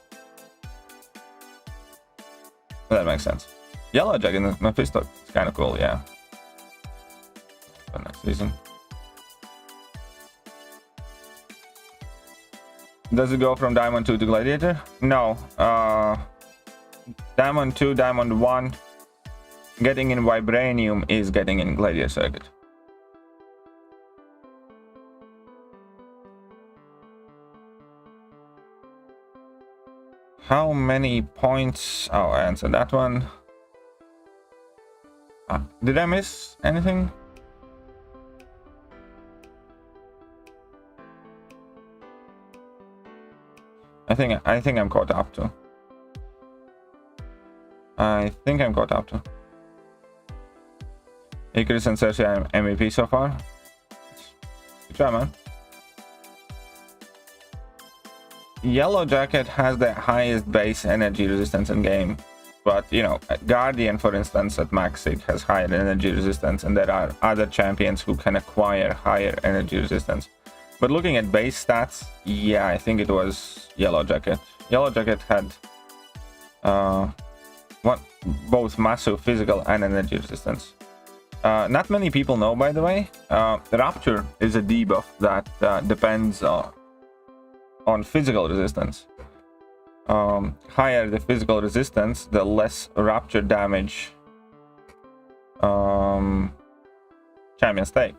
That makes sense. Yellow Jacket in Mephisto is kind of cool, yeah. For next season. Does it go from Diamond 2 to Gladiator? No. Diamond 2, Diamond 1. Getting in Vibranium is getting in Gladiator circuit. How many points? Oh, I answered that one. Did I miss anything? I think I'm caught up to. I think I'm caught up to. Icarus and Cersei are MVP so far. Good job, man. Yellow Jacket has the highest base energy resistance in game, but you know, Guardian, for instance, at max sig has higher energy resistance, and there are other champions who can acquire higher energy resistance. But looking at base stats, yeah, I think it was Yellow Jacket. Yellow Jacket had both massive physical and energy resistance. Not many people know, by the way, Rapture is a debuff that depends on physical resistance. Higher the physical resistance, the less Rapture damage champions take.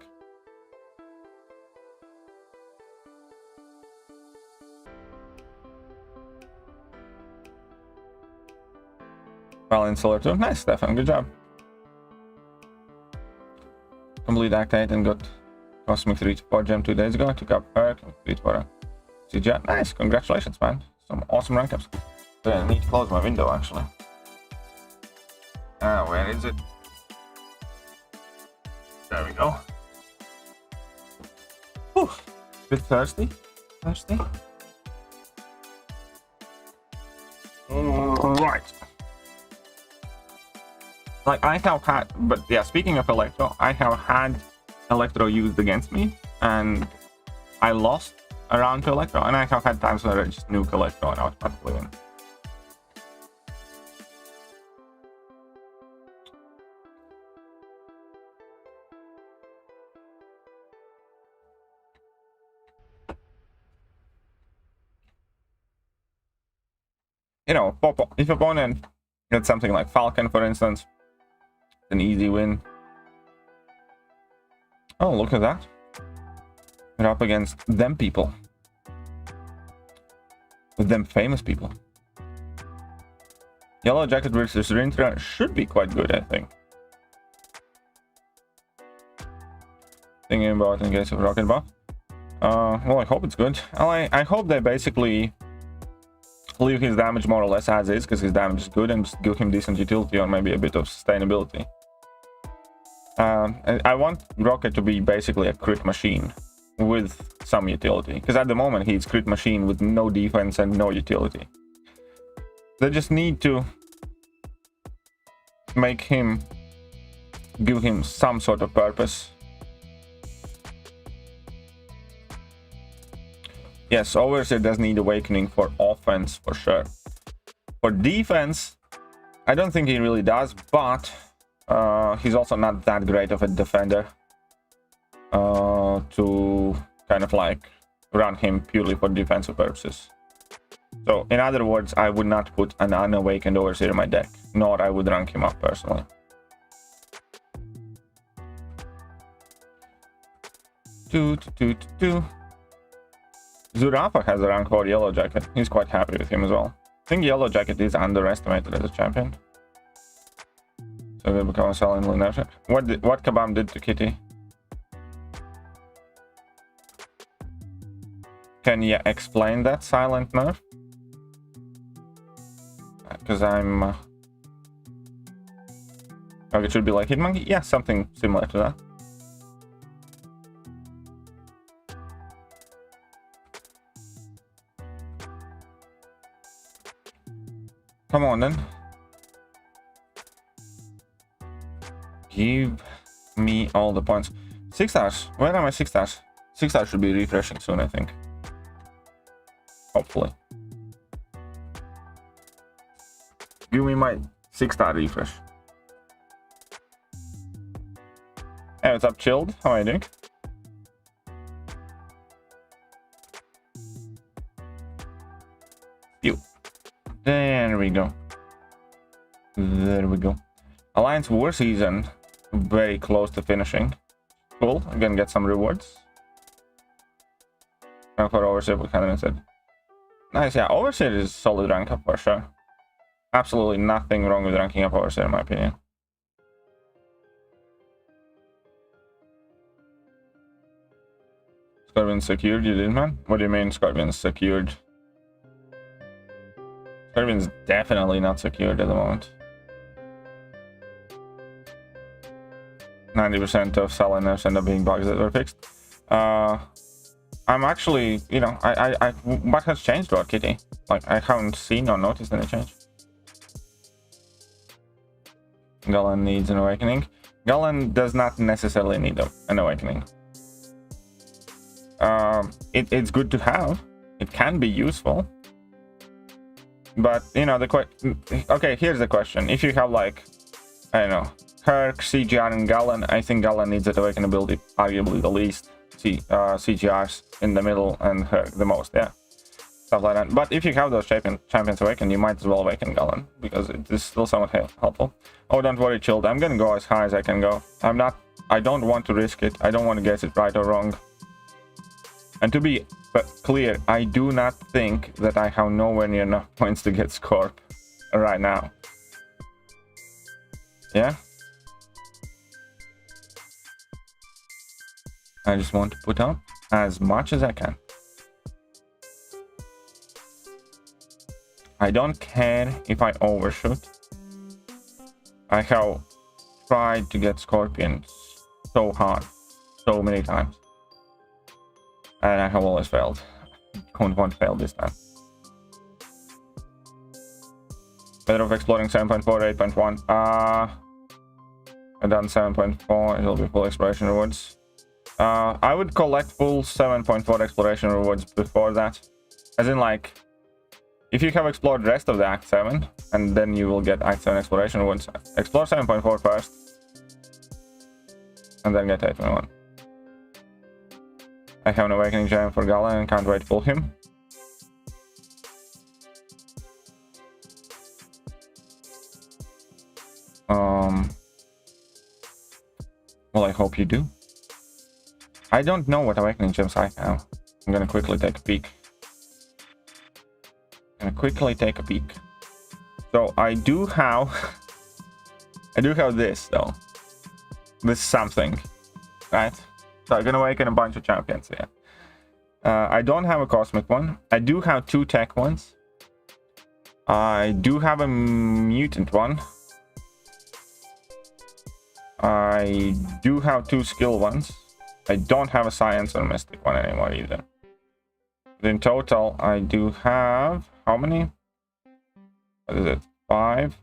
Well, Insular too. Nice, Stefan. Good job. Complete Act 8 and got Cosmic 3 to 4 gem 2 days ago. Took up Earth, 3 to 4 CJ. Nice, congratulations, man. Some awesome rank ups. I need to close my window, actually. Where is it? There we go. Whew. Bit thirsty. Right. Like, I have had, but yeah, speaking of Electro, I have had Electro used against me, and I lost a round to Electro, and I have had times where I just nuke Electro and automatically win. You know, if opponent gets something like Falcon, for instance, it's an easy win. Oh, look at that. We're up against them people. With them famous people. Yellow Jacket versus Rintra should be quite good, I think. Thinking about in case of Rocket Buff. Well, I hope it's good. I hope they basically leave his damage more or less as is, because his damage is good, and just give him decent utility or maybe a bit of sustainability. I want Rocket to be basically a crit machine with some utility, because at the moment he's crit machine with no defense and no utility. They just need to make him, give him some sort of purpose. Yes, Overseer does need awakening for offense for sure. For defense, I don't think he really does, but he's also not that great of a defender to kind of like run him purely for defensive purposes. So in other words, I would not put an unawakened Overseer in my deck, nor I would rank him up personally. Zurafa has a rank 4 Yellow Jacket. He's quite happy with him as well. I think Yellow Jacket is underestimated as a champion. So they become a silent nerf. What Kabam did to Kitty? Can you explain that silent nerf? Because I'm... Okay, it should be like Hitmonkey? Yeah, something similar to that. Come on then. Give me all the points. 6 stars. Where are my 6 stars? 6 stars should be refreshing soon, I think. Hopefully. Give me my 6-star refresh. Hey, what's up, Chilled? How are you doing? You. There we go. There we go. Alliance War Season. Very close to finishing. Cool. I'm gonna get some rewards. And for Overseer, what kind of instead? Nice, yeah. Overseer is solid rank up for sure. Absolutely nothing wrong with ranking up Overseer, in my opinion. Scorpion secured, you did, man? What do you mean Scorpion secured? Scorpion's definitely not secured at the moment. 90% of Saliners end up being bugs that were fixed. I'm actually, you know, what has changed about Kitty? Like, I haven't seen or noticed any change. Galen needs an awakening. Galen does not necessarily need an awakening. It's good to have. It can be useful. But, you know, okay, here's the question. If you have, like, I don't know, Herc, CGR, and Galen, I think Galen needs that awaken ability arguably the least. CGRs in the middle and Herc the most, yeah. Stuff like that. But if you have those champions awaken, you might as well awaken Galen, because it is still somewhat helpful. Oh, don't worry, Chilled. I'm gonna go as high as I can go. I don't want to risk it. I don't want to guess it right or wrong. And to be clear, I do not think that I have nowhere near enough points to get Scorp right now. Yeah? I just want to put up as much as I can. I don't care if I overshoot. I have tried to get Scorpions so hard, so many times. And I have always failed. Khun won't fail this time. Better of exploring 7.4, 8.1. I've done 7.4, it'll be full exploration rewards. I would collect full 7.4 exploration rewards before that. As in, like, if you have explored the rest of the Act 7, and then you will get Act 7 exploration rewards. Explore 7.4 first, and then get 8.1. I have an awakening gem for Galen and can't wait to pull him. Well, I hope you do. I don't know what awakening gems I have. I'm gonna quickly take a peek. So I do have this though. This something, right? So I'm gonna awaken a bunch of champions here. I don't have a cosmic one. I do have 2 tech ones. I do have a mutant one. I do have 2 skill ones. I don't have a science or mystic one anymore either. But in total, I do have how many? What is it? 5?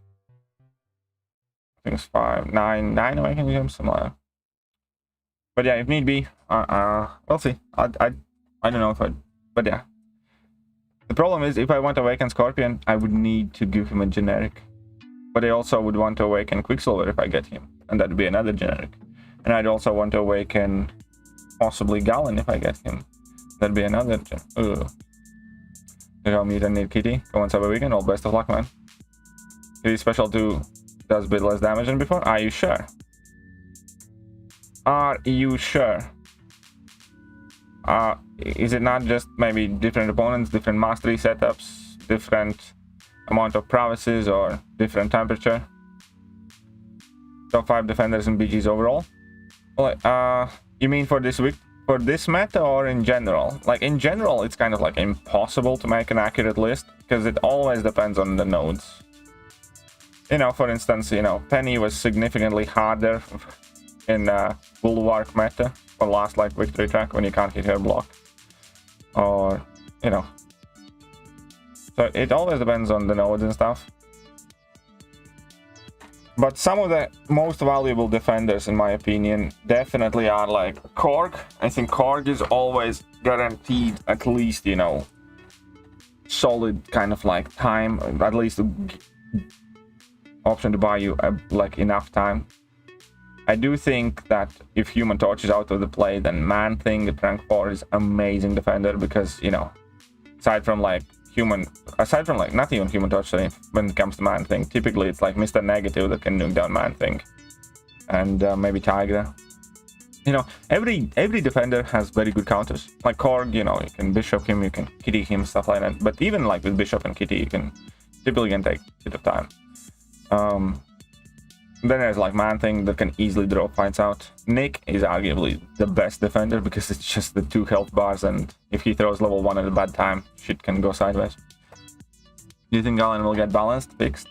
I think it's 5. 9 awakening gems, something like that. But yeah, if need be, we'll see. I don't know if but yeah. The problem is, if I want to awaken Scorpion, I would need to give him a generic. But I also would want to awaken Quicksilver if I get him, and that would be another generic. And I'd also want to awaken possibly Galen if I get him. That'd be another gen. Ugh. You know, Mutant need Kitty. Go on Cyber Weekend. All best of luck, man. Kitty Special 2 does a bit less damage than before. Are you sure? Are you sure? Is it not just maybe different opponents, different mastery setups, different amount of provinces, or different temperature? Top 5 defenders and BGs overall? Well, you mean for this week, for this meta, or in general? Like, in general, it's kind of like impossible to make an accurate list, because it always depends on the nodes. You know, for instance, you know, Penny was significantly harder in Bulwark meta for last, like, victory track when you can't hit her block. Or, you know. So it always depends on the nodes and stuff. But some of the most valuable defenders, in my opinion, definitely are like Korg. I think Korg is always guaranteed at least, you know, solid kind of like time, at least option to buy you like enough time. I do think that if Human Torch is out of the play, then Man Thing at rank 4 is amazing defender because, you know, aside from like not even Human Torch, sorry, when it comes to Man Thing, typically it's like Mr. Negative that can nuke down Man Thing, and maybe Tigra. You know, every defender has very good counters. Like Korg, you know, you can Bishop him, you can Kitty him, stuff like that. But even like with Bishop and Kitty, you can typically take a bit of time. Then there's like Man Thing that can easily draw fights out. Nick is arguably the best defender because it's just the 2 health bars, and if he throws level 1 at a bad time, shit can go sideways. Do you think Galen will get balanced, fixed?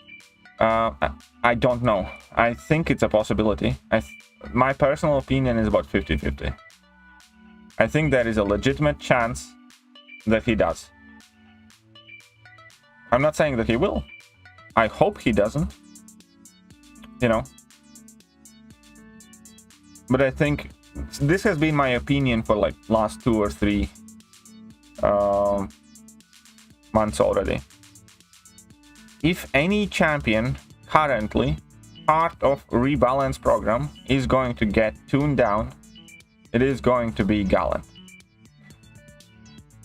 I don't know. I think it's a possibility. My personal opinion is about 50-50. I think there is a legitimate chance that he does. I'm not saying that he will. I hope he doesn't. You know, but I think this has been my opinion for like last 2 or 3 months already. If any champion currently part of rebalance program is going to get tuned down, it is going to be Galen,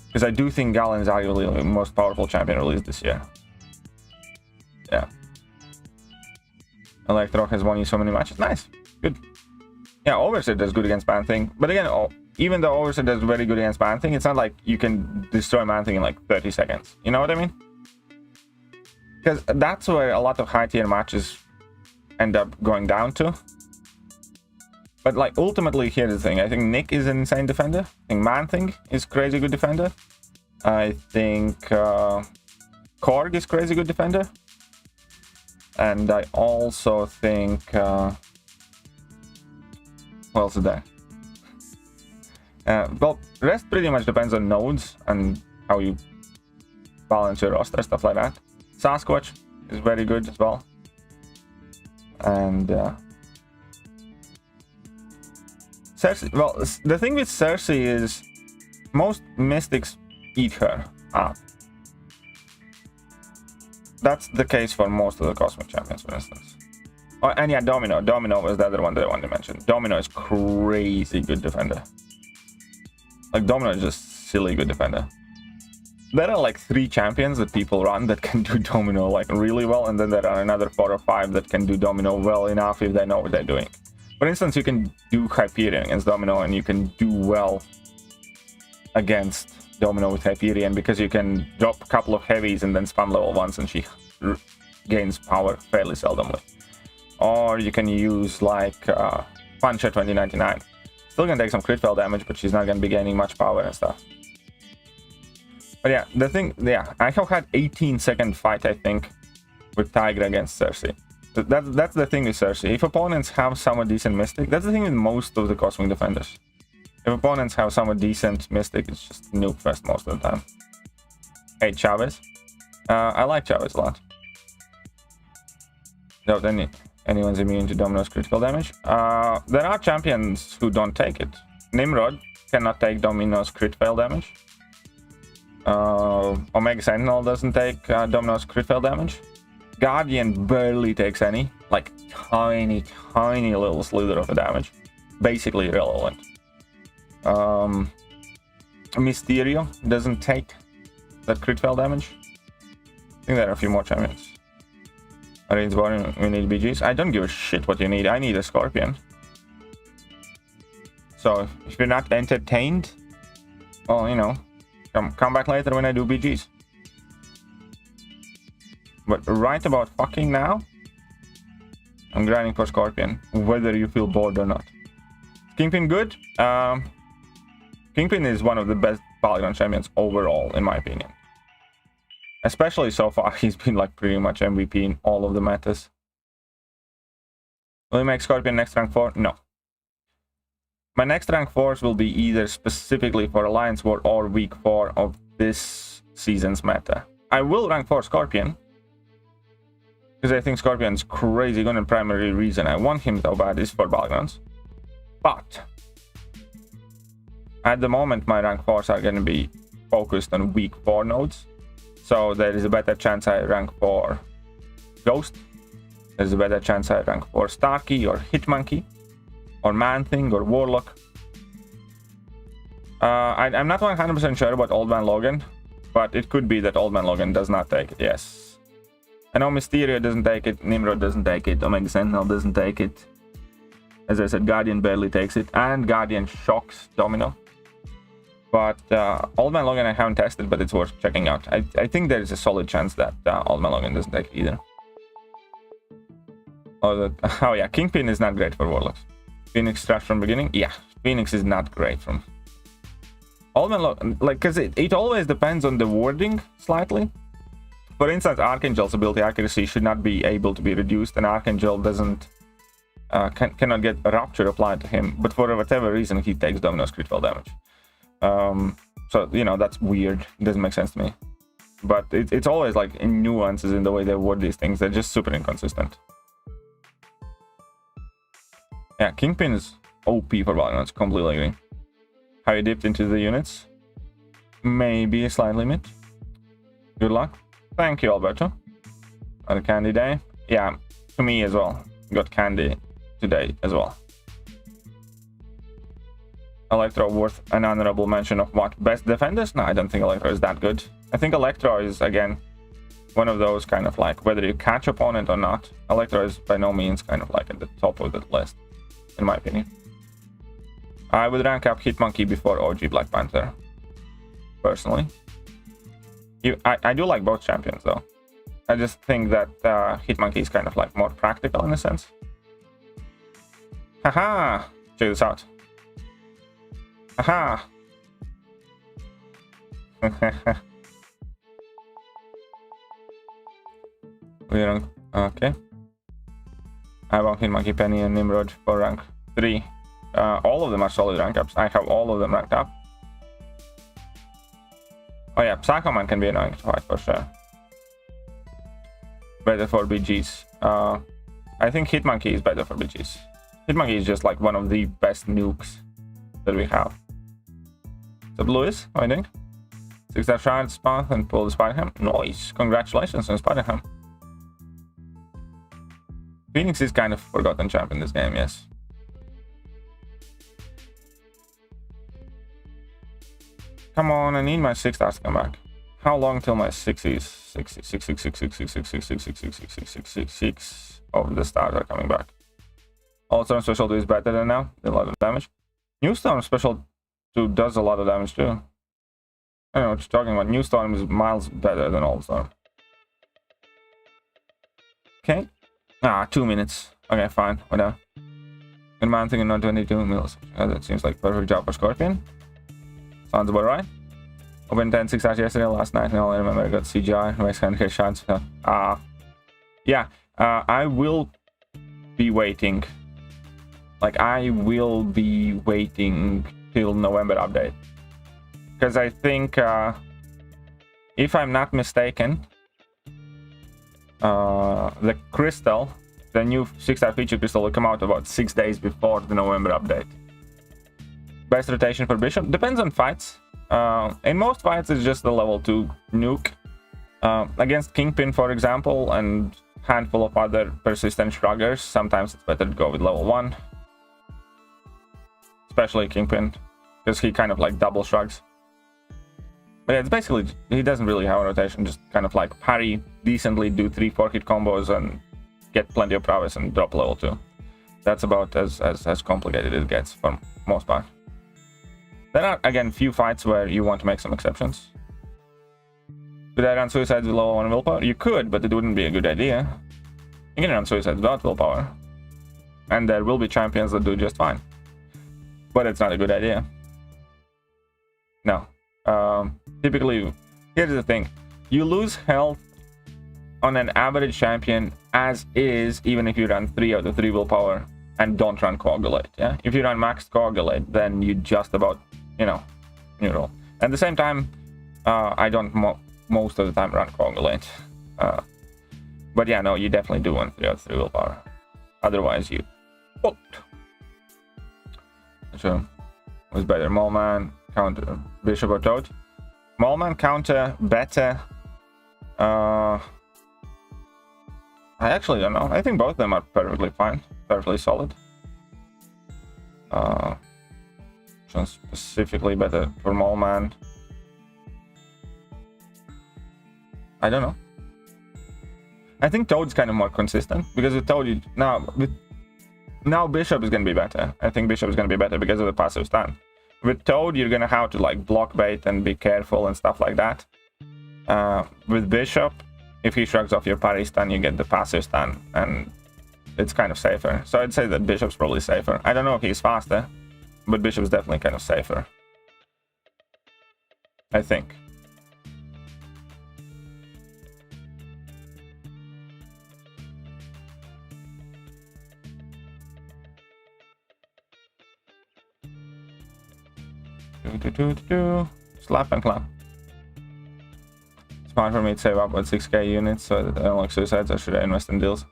because I do think Galen is arguably the most powerful champion released this year. Yeah. Electro has won you so many matches. Nice. Good. Yeah, Overset does good against Man Thing. But again, even though Overset does very good against Man Thing, it's not like you can destroy Man Thing in like 30 seconds. You know what I mean? Because that's where a lot of high tier matches end up going down to. But like ultimately, here's the thing. I think Nick is an insane defender. I think Man Thing is crazy good defender. I think Korg is crazy good defender. And I also think what else is there? Well, rest pretty much depends on nodes and how you balance your roster, stuff like that. Sasquatch is very good as well. And Cersei, well, the thing with Cersei is most mystics eat her up. That's the case for most of the Cosmic Champions, for instance. Oh, and yeah, Domino. Domino was the other one that I wanted to mention. Domino is crazy good defender. Like, Domino is just silly good defender. There are like 3 champions that people run that can do Domino like really well, and then there are another 4 or 5 that can do Domino well enough if they know what they're doing. For instance, you can do Hyperion against Domino, and you can do well against Domino with Hyperion because you can drop a couple of heavies and then spam level 1s and she gains power fairly seldomly. Or you can use like Punch at 2099. Still gonna take some crit fail damage, but she's not gonna be gaining much power and stuff. But yeah, the thing, yeah, I have had 18-second fight, I think, with Tigra against Cersei. That's the thing with Cersei. If opponents have somewhat decent Mystic, that's the thing with most of the Cosmic Defenders. If opponents have somewhat decent Mystic, it's just nuke fest most of the time. Hey, Chavez. I like Chavez a lot. Without anyone's immune to Domino's critical damage. There are champions who don't take it. Nimrod cannot take Domino's crit fail damage. Omega Sentinel doesn't take Domino's crit fail damage. Guardian barely takes any. Like, tiny little slither of the damage. Basically irrelevant. Mysterio doesn't take that crit fail damage. I think there are a few more champions. Raids Warrior, we need BGs. I don't give a shit what you need. I need a Scorpion. So if you're not entertained, well, you know, come back later when I do BGs. But right about fucking now, I'm grinding for Scorpion, whether you feel bored or not. Kingpin good? Kingpin is one of the best Battlegrounds champions overall, in my opinion. Especially so far, he's been like pretty much MVP in all of the metas. Will you make Scorpion next rank 4? No. My next rank 4s will be either specifically for Alliance War or week 4 of this season's meta. I will rank 4 Scorpion. Because I think Scorpion's crazy good, and primary reason I want him so bad is for Battlegrounds. But at the moment, my rank 4s are going to be focused on weak 4 nodes. So there is a better chance I rank 4 Ghost. There's a better chance I rank 4 Starkey or Hitmonkey or Man-Thing or Warlock. I'm not 100% sure about Old Man Logan, but it could be that Old Man Logan does not take it, yes. I know Mysterio doesn't take it, Nimrod doesn't take it, Omega Sentinel doesn't take it. As I said, Guardian barely takes it, and Guardian shocks Domino. But Old Man Logan I haven't tested, but it's worth checking out. I think there is a solid chance that Old Man Logan doesn't take it either. Oh yeah, Kingpin is not great for Warlocks. Phoenix trash from beginning? Yeah, Phoenix is not great from... Old Man Logan, like, because it always depends on the wording slightly. For instance, Archangel's ability accuracy should not be able to be reduced, and Archangel doesn't... cannot get Rupture applied to him, but for whatever reason he takes Domino's critical damage. So, you know, that's weird. It doesn't make sense to me. But it's always like in nuances in the way they word these things. They're just super inconsistent. Yeah, Kingpin is OP for Battlegrounds, completely agree. How you dipped into the units? Maybe a slight limit. Good luck. Thank you, Alberto. On a candy day? Yeah, to me as well. Got candy today as well. Electro worth an honorable mention of what? Best defenders? No, I don't think Electro is that good. I think Electro is, again, one of those kind of like, whether you catch opponent or not, Electro is by no means kind of like at the top of the list, in my opinion. I would rank up Hitmonkey before OG Black Panther, personally. I do like both champions, though. I just think that Hitmonkey is kind of like more practical in a sense. Haha! Check this out. Haha! We rank... Okay. I want Hitmonkey, Penny, and Nimrod for rank 3. All of them are solid rank ups. I have all of them ranked up. Oh yeah, Psycho Man can be a ranked 5 for sure. Better for BGs. I think Hitmonkey is better for BGs. Hitmonkey is just like one of the best nukes that we have. So Lewis, I think. 6-star shard, Spath, and pull the Spider-Ham. Nice. Congratulations on Spider-Ham. Phoenix is kind of forgotten champ in this game, yes. Come on, I need my 6 stars to come back. How long till my 6s? 6 of the stars are coming back. All Storm Special 2 is better than now. A lot of damage. New Storm Special 2 does a lot of damage too. I don't know what you're talking about. New Storm is miles better than Old Storm. Okay. 2 minutes. Okay, fine. Whatever. Good man thinking not 22 mils. That seems like perfect job for Scorpion. Sounds about right. Opened 10 6 stars yesterday, last night, and all I remember I got CGI, race hand headshots. Yeah, I will be waiting. Like, I will be waiting till November update. Because I think, if I'm not mistaken, the crystal, the new 6-star feature crystal will come out about 6 days before the November update. Best rotation for Bishop depends on fights. In most fights, it's just the level 2 nuke. Against Kingpin, for example, and handful of other persistent shruggers, sometimes it's better to go with level 1. Especially Kingpin, because he kind of like double shrugs. But yeah, it's basically, he doesn't really have a rotation, just kind of like parry decently, do 3-4 hit combos, and get plenty of prowess and drop level 2. That's about as complicated as it gets for most part. There are, again, few fights where you want to make some exceptions. Could I run suicides with level 1 willpower? You could, but it wouldn't be a good idea. You can run suicides without willpower. And there will be champions that do just fine. But it's not a good idea. No. Typically, here's the thing. You lose health on an average champion as is, even if you run 3 out of 3 willpower and don't run Coagulate, yeah? If you run maxed Coagulate, then you just about, you know, neutral. At the same time, I don't most of the time run Coagulate. But yeah, no, you definitely do want 3 out of 3 willpower. Otherwise, you fucked. So, what's better? Maulman, counter Bishop or Toad? Maulman counter better. I actually don't know. I think both of them are perfectly fine, perfectly solid. Specifically better for Maulman. I don't know. I think Toad's kind of more consistent because with Toad, now Bishop is going to be better. I think Bishop is going to be better because of the passive stun. With Toad, you're going to have to like block bait and be careful and stuff like that. With Bishop, if he shrugs off your parry stun, you get the passive stun, and it's kind of safer. So I'd say that Bishop's probably safer. I don't know if he's faster, but Bishop's definitely kind of safer, I think. Slap and clap. Smart for me to save up with 6k units so that I don't like suicides, or should I invest in deals?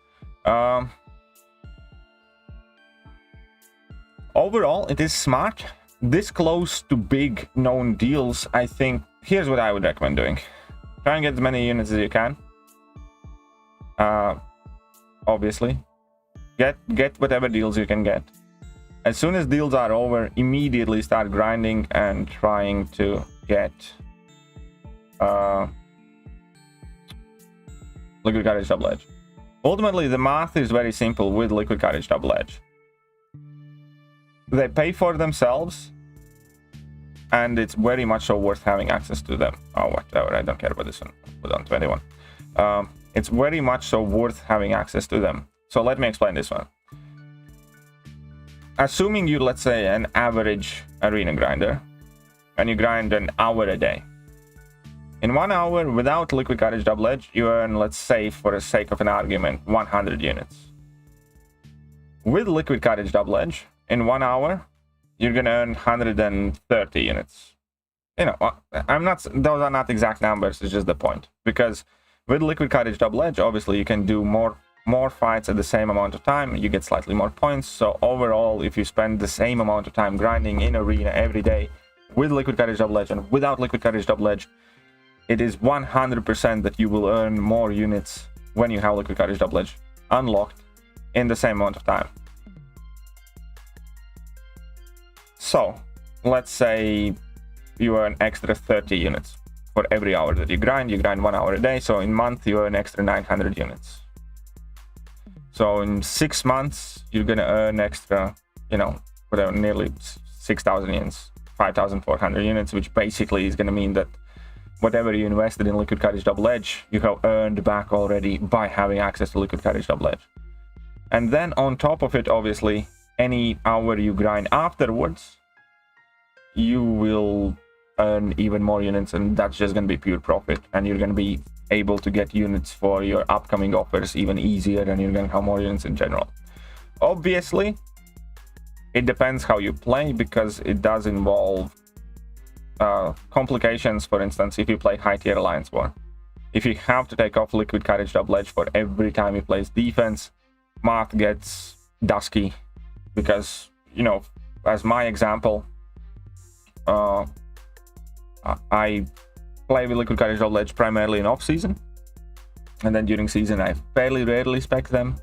Overall, it is smart. This close to big known deals, I think, here's what I would recommend doing. Try and get as many units as you can. Obviously. Get whatever deals you can get. As soon as deals are over, immediately start grinding and trying to get Liquid Courage Double Edge. Ultimately, the math is very simple with Liquid Courage Double Edge. They pay for themselves, and it's very much so worth having access to them. Oh, whatever, I don't care about this one. Put on 21. It's very much so worth having access to them. So let me explain this one. Assuming you, let's say, an average arena grinder, and you grind an hour a day. In 1 hour, without Liquid Courage Double Edge, you earn, let's say, for the sake of an argument, 100 units. With Liquid Courage Double Edge, in 1 hour, you're gonna earn 130 units. You know, those are not exact numbers, it's just the point. Because with Liquid Courage Double Edge, obviously, you can do more fights at the same amount of time, you get slightly more points. So overall, if you spend the same amount of time grinding in arena every day with Liquid Courage Double Edge and without Liquid Courage Double Edge, it is 100% that you will earn more units when you have Liquid Courage Double Edge unlocked in the same amount of time. So let's say you earn extra 30 units for every hour that you grind 1 hour a day, so in month you earn extra 900 units. So in 6 months, you're gonna earn extra, you know, whatever, nearly 6,000 units, 5,400 units, which basically is gonna mean that whatever you invested in Liquid Courage Double Edge, you have earned back already by having access to Liquid Courage Double Edge. And then on top of it, obviously, any hour you grind afterwards, you will earn even more units, and that's just gonna be pure profit, and you're gonna be able to get units for your upcoming offers even easier, and you're gonna have more units in general. Obviously, it depends how you play, because it does involve complications. For instance, if you play high tier Alliance War, if you have to take off Liquid Courage Double Edge for every time you place defense, math gets dusky, because, you know, as my example, I play with Liquid Courage Double Edge primarily in off-season, and then during season I fairly rarely spec them,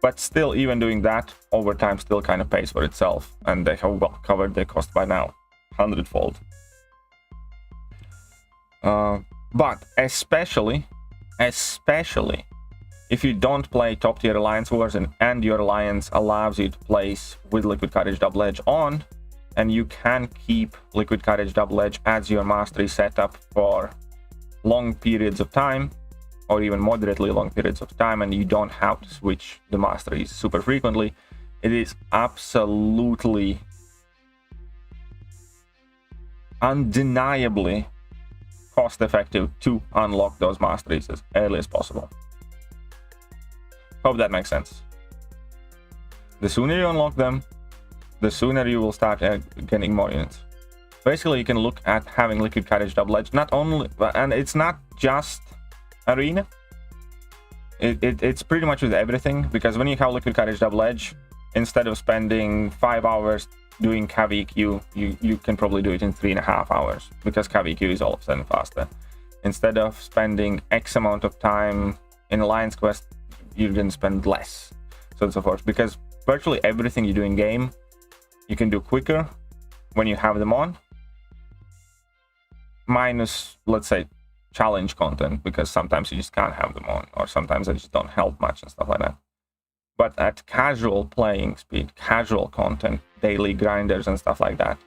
but still, even doing that over time still kind of pays for itself, and they have well covered their cost by now, 100-fold. But especially if you don't play top tier Alliance Wars and your alliance allows you to place with Liquid Courage Double Edge on, and you can keep Liquid Courage Double Edge as your mastery setup for long periods of time, or even moderately long periods of time, and you don't have to switch the masteries super frequently, it is absolutely, undeniably cost effective to unlock those masteries as early as possible. Hope that makes sense. The sooner you unlock them, the sooner you will start getting more units. Basically, you can look at having Liquid Courage Double Edge, not only, and it's not just arena. It's pretty much with everything, because when you have Liquid Courage Double Edge, instead of spending 5 hours doing cav EQ, you can probably do it in 3.5 hours, because cav EQ is all of a sudden faster. Instead of spending X amount of time in Alliance Quest, you're going to spend less, so on and so forth, because virtually everything you do in game, you can do quicker when you have them on, minus, let's say, challenge content, because sometimes you just can't have them on, or sometimes they just don't help much and stuff like that. But at casual playing speed, casual content, daily grinders and stuff like that,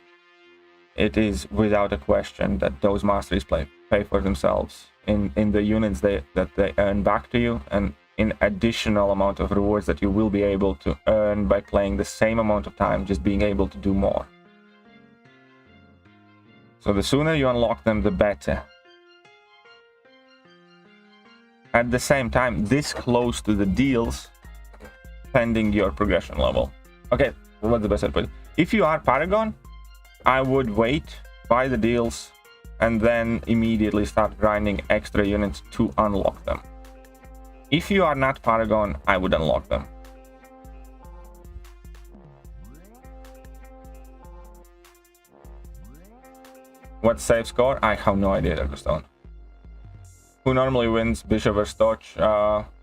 it is without a question that those masteries pay for themselves in the units that they earn back to you, and in additional amount of rewards that you will be able to earn by playing the same amount of time, just being able to do more. So the sooner you unlock them, the better. At the same time, this close to the deals, pending your progression level. Okay, what's the best way to put it? If you are Paragon, I would wait, buy the deals, and then immediately start grinding extra units to unlock them. If you are not Paragon, I would unlock them. What's safe score? I have no idea, Dragostone. Who normally wins Bishop versus Torch?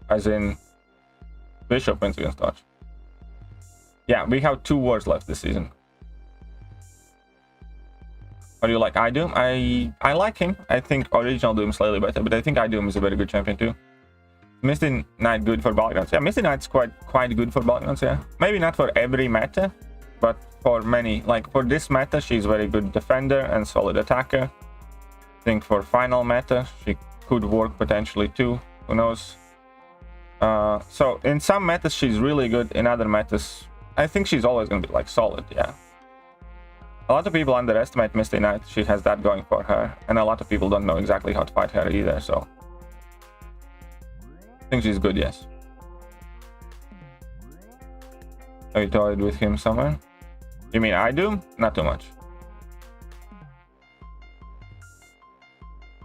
As in, Bishop wins against Torch. Yeah, we have 2 wars left this season. What do you like? iDoom? I like him. I think original Doom slightly better, but I think iDoom is a very good champion too. Misty Knight good for Battlegrounds. Yeah, Misty Knight's quite good for Battlegrounds, yeah. Maybe not for every meta, but for many. Like for this meta, she's very good defender and solid attacker. I think for final meta, she could work potentially too. Who knows? So in some metas, she's really good. In other metas, I think she's always going to be like solid, yeah. A lot of people underestimate Misty Knight. She has that going for her, and a lot of people don't know exactly how to fight her either, so I think she's good, yes. Have you toyed with him somewhere? You mean I do? Not too much.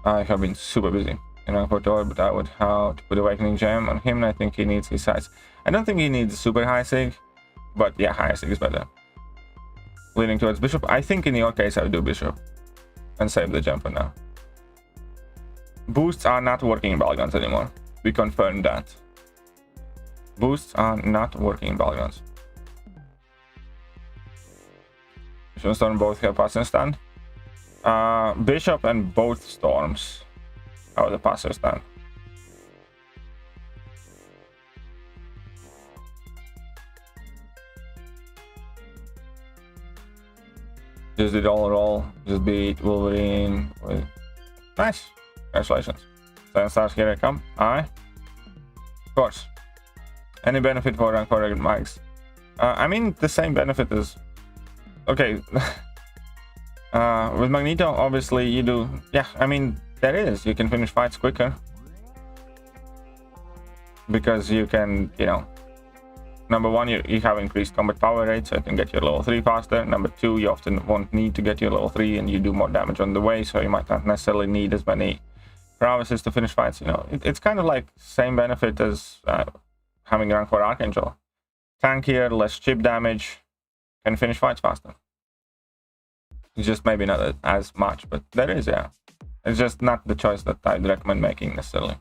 I have been super busy, you know, for toy, but I would have to put Awakening Gem on him, and I think he needs his size. I don't think he needs super high sig, but yeah, high sig is better. Leaning towards Bishop. I think in your case I would do Bishop and save the gem for now. Boosts are not working in Battlegrounds anymore. We confirmed that. Boosts are not working in Battlegrounds. Bishop and Storm both have passive stand. Bishop and both Storms have the passive stand. Just did all roll, just beat Wolverine with... Nice, congratulations. 7 stars, here I come. Aye. Of course. Any benefit for rank 4 regular mics? I mean, the same benefit as... Okay. With Magneto, obviously you do... Yeah, I mean, there is. You can finish fights quicker. Because you can, you know... Number 1, you have increased combat power rate, so you can get your level 3 faster. Number 2, you often won't need to get your level 3, and you do more damage on the way, so you might not necessarily need as many prowesses to finish fights. You know, it's kind of like same benefit as having rank 4 Archangel. Tankier, less chip damage, can finish fights faster. It's just maybe not as much, but there is, yeah. It's just not the choice that I'd recommend making necessarily.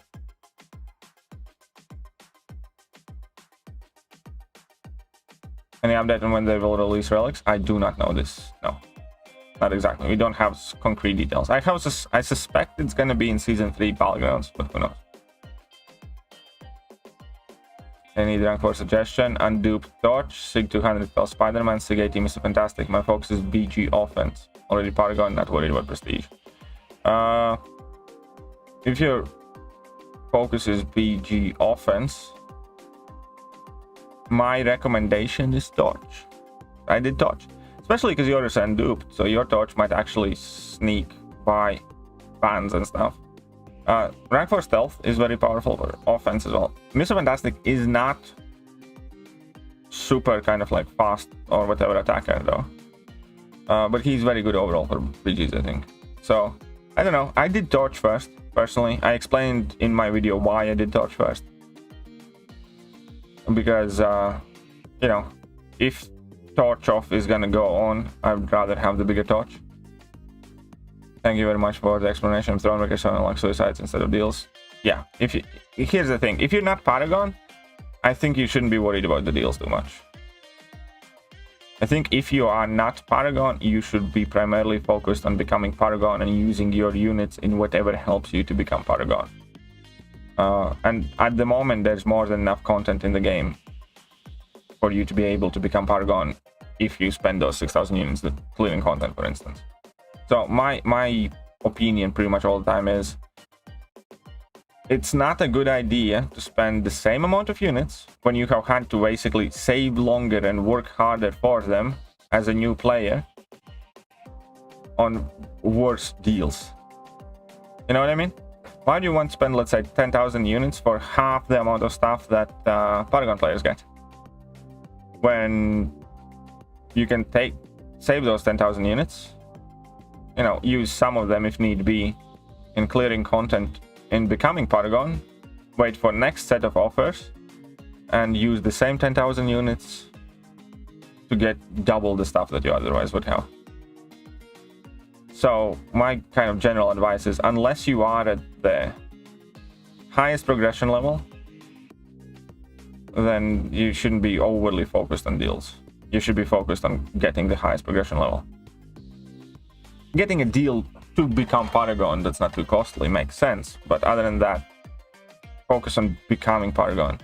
Any update on when they will release relics? I do not know this. No, not exactly. We don't have concrete details. I suspect it's gonna be in season 3 Battlegrounds, but who knows? Any rank 4 suggestion? Unduped Torch, Sig 200 spell Spider-Man, Sig 80 Mr. Fantastic. My focus is BG offense. Already Paragon, not worried about prestige. If your focus is BG offense, my recommendation is Torch. I did Torch, especially because yours is unduped, so your Torch might actually sneak by bans and stuff. Rank 4 stealth is very powerful for offense as well. Mr. Fantastic is not super kind of like fast or whatever attacker though, but he's very good overall for BGs, I think. So I don't know, I did Torch first personally. I explained in my video why I did Torch first. because you know, if torch off is gonna go on, I'd rather have the bigger torch. Thank you very much for the explanation. Thronebreakers on like suicides instead of deals. Yeah, here's the thing, if you're not Paragon, I think you shouldn't be worried about the deals too much. I think if you are not Paragon, you should be primarily focused on becoming Paragon and using your units in whatever helps you to become Paragon. And at the moment, there's more than enough content in the game for you to be able to become Paragon if you spend those 6,000 units clearing content, for instance. So my opinion pretty much all the time is, it's not a good idea to spend the same amount of units when you have had to basically save longer and work harder for them as a new player on worse deals. You know what I mean? Why do you want to spend, let's say, 10,000 units for half the amount of stuff that Paragon players get? When you can save those 10,000 units, you know, use some of them if need be in clearing content in becoming Paragon, wait for next set of offers, and use the same 10,000 units to get double the stuff that you otherwise would have. So my kind of general advice is, unless you are at the highest progression level, then you shouldn't be overly focused on deals. You should be focused on getting the highest progression level. Getting a deal to become Paragon that's not too costly makes sense, but other than that, focus on becoming Paragon,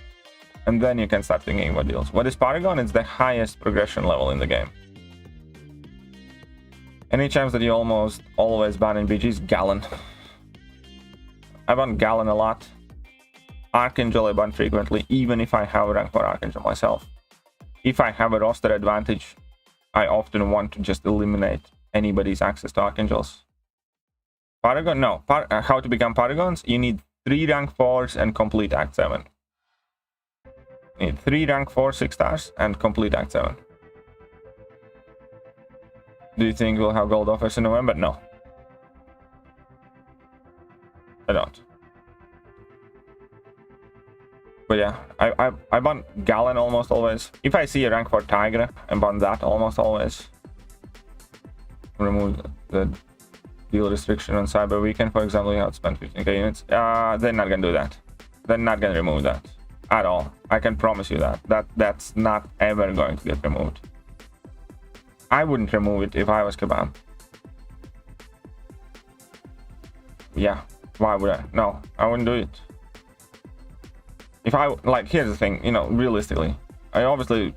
and then you can start thinking about deals. What is Paragon? It's the highest progression level in the game. Any chance that you almost always ban in BGs? Gallon. I ban Gallon a lot. Archangel I ban frequently, even if I have a rank for Archangel myself. If I have a roster advantage, I often want to just eliminate anybody's access to Archangels. Paragon? No. How to become Paragons? You need 3 rank 4s and complete Act 7. You need 3 rank 4 6 stars and complete Act 7. Do you think we'll have gold offers in November? No. I don't. But yeah, I ban Gallon almost always. If I see a rank 4 Tiger, I ban that almost always. Remove the deal restriction on Cyber Weekend, for example. You have to spend 15k units. They're not gonna do that. They're not gonna remove that at all. I can promise you that. That's not ever going to get removed. I wouldn't remove it if I was Kabam. Yeah, why would I? No, I wouldn't do it. If I, like, here's the thing, you know, realistically, I obviously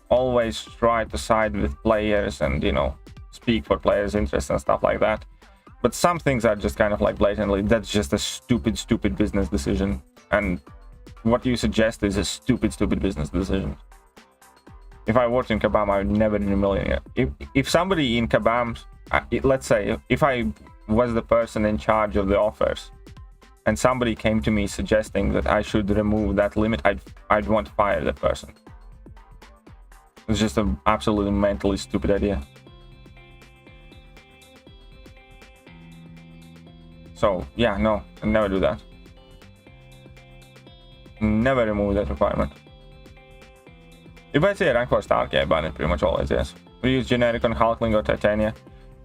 always try to side with players and, you know, speak for players' interests and stuff like that. But some things are just kind of like blatantly, that's just a stupid business decision. And what you suggest is a stupid business decision. If I worked in Kabam, I would never in a million. If somebody in Kabam, let's say, if I was the person in charge of the offers, and somebody came to me suggesting that I should remove that limit, I'd want to fire that person. It's just an absolutely mentally stupid idea. So yeah, no, I'd never do that. Never remove that requirement. If I see a rank 4 Stark, I ban it pretty much always, yes. We use generic on Hulkling or Titania.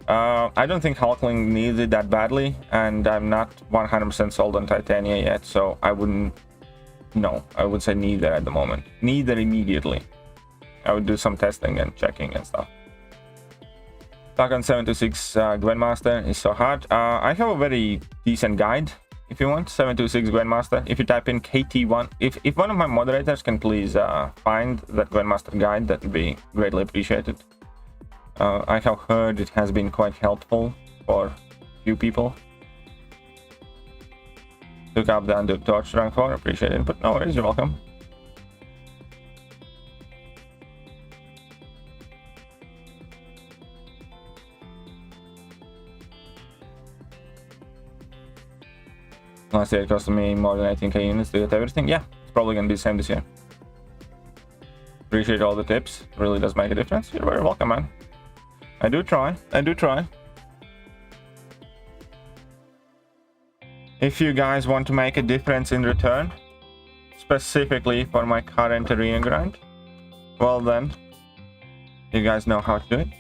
I don't think Hulkling needs it that badly, and I'm not 100% sold on Titania yet, so I wouldn't... No, I would say neither at the moment. Neither immediately. I would do some testing and checking and stuff. Talk on 726 Grandmaster is so hard. I have a very decent guide, if you want. 726 Grandmaster. If you type in KT1... If one of my moderators can please find that Grandmaster guide, that would be greatly appreciated. I have heard it has been quite helpful for a few people. Took up the Under Torch rank 4, appreciate it, but no worries, you're welcome. Last year it cost me more than 18k units to get everything. Yeah, it's probably gonna be the same this year. Appreciate all the tips, it really does make a difference. You're very welcome, man. I do try. If you guys want to make a difference in return, specifically for my current arena grind, well then, you guys know how to do it.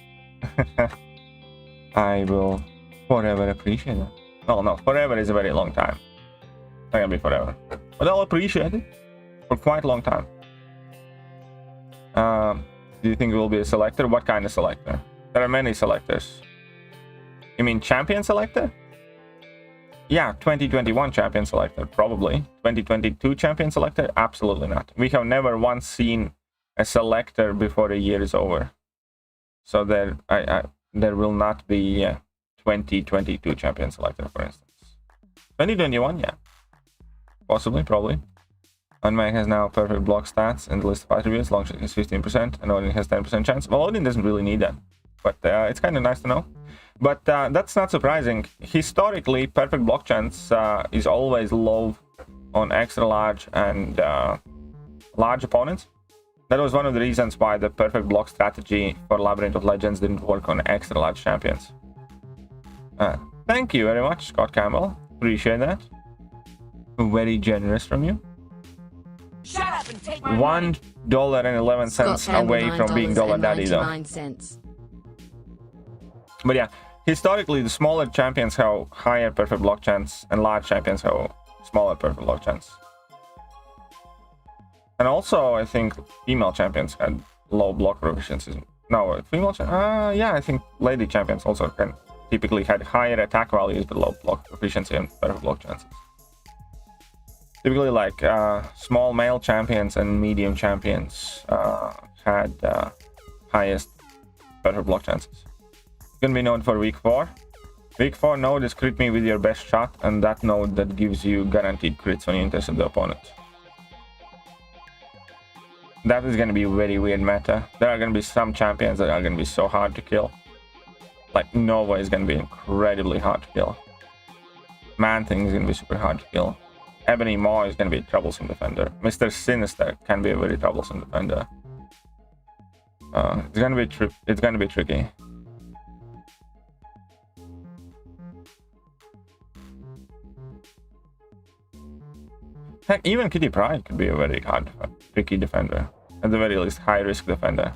I will forever appreciate it. Well, no, forever is a very long time. Not gonna be forever, but I'll appreciate it for quite a long time. Do you think it will be a selector? What kind of selector? There are many selectors. You mean champion selector? Yeah, 2021 champion selector, probably. 2022 champion selector? Absolutely not. We have never once seen a selector before the year is over. So there will not be a 2022 champion selector, for instance. 2021, yeah. Possibly, probably. Unmake has now perfect block stats in the list of attributes. Long shot is 15%, and Odin has 10% chance. Well, Odin doesn't really need that, but it's kind of nice to know. But that's not surprising. Historically, perfect block chance is always low on extra large and large opponents. That was one of the reasons why the perfect block strategy for Labyrinth of Legends didn't work on extra large champions. Thank you very much, Scott Campbell. Appreciate that. Very generous from you. Shut up and take my money. $1.11 away from being Dollar Daddy, though. But yeah, historically, the smaller champions have higher perfect block chance, and large champions have smaller perfect block chance. And also, I think female champions had low block proficiency. No, female yeah, I think lady champions also can typically had higher attack values but low block proficiency and perfect block chances. Typically, like small male champions and medium champions had highest perfect block chances. Gonna be known for week 4. Week 4 node is crit me with your best shot, and that node that gives you guaranteed crits when you intercept the opponent. That is gonna be very weird meta. There are gonna be some champions that are gonna be so hard to kill. Like Nova is gonna be incredibly hard to kill. Man-Thing is gonna be super hard to kill. Ebony Maw is gonna be a troublesome defender. Mr. Sinister can be a very troublesome defender. It's gonna be tricky. Heck, even Kitty Pryde could be a very hard, tricky defender. At the very least, high-risk defender.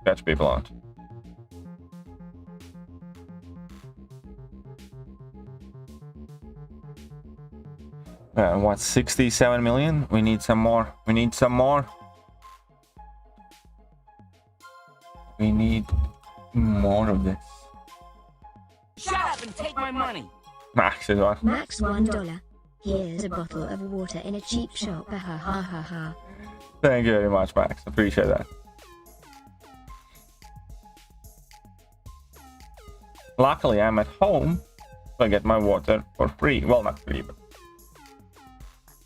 Catch people out. What, 67 million? We need some more. We need some more. We need more of this. Shut up and take my money. Max is what? Max $1. Here's a bottle of water in a cheap shop. Ha ha ha ha. Thank you very much, Max. Appreciate that. Luckily, I'm at home, so I get my water for free. Well, not free, but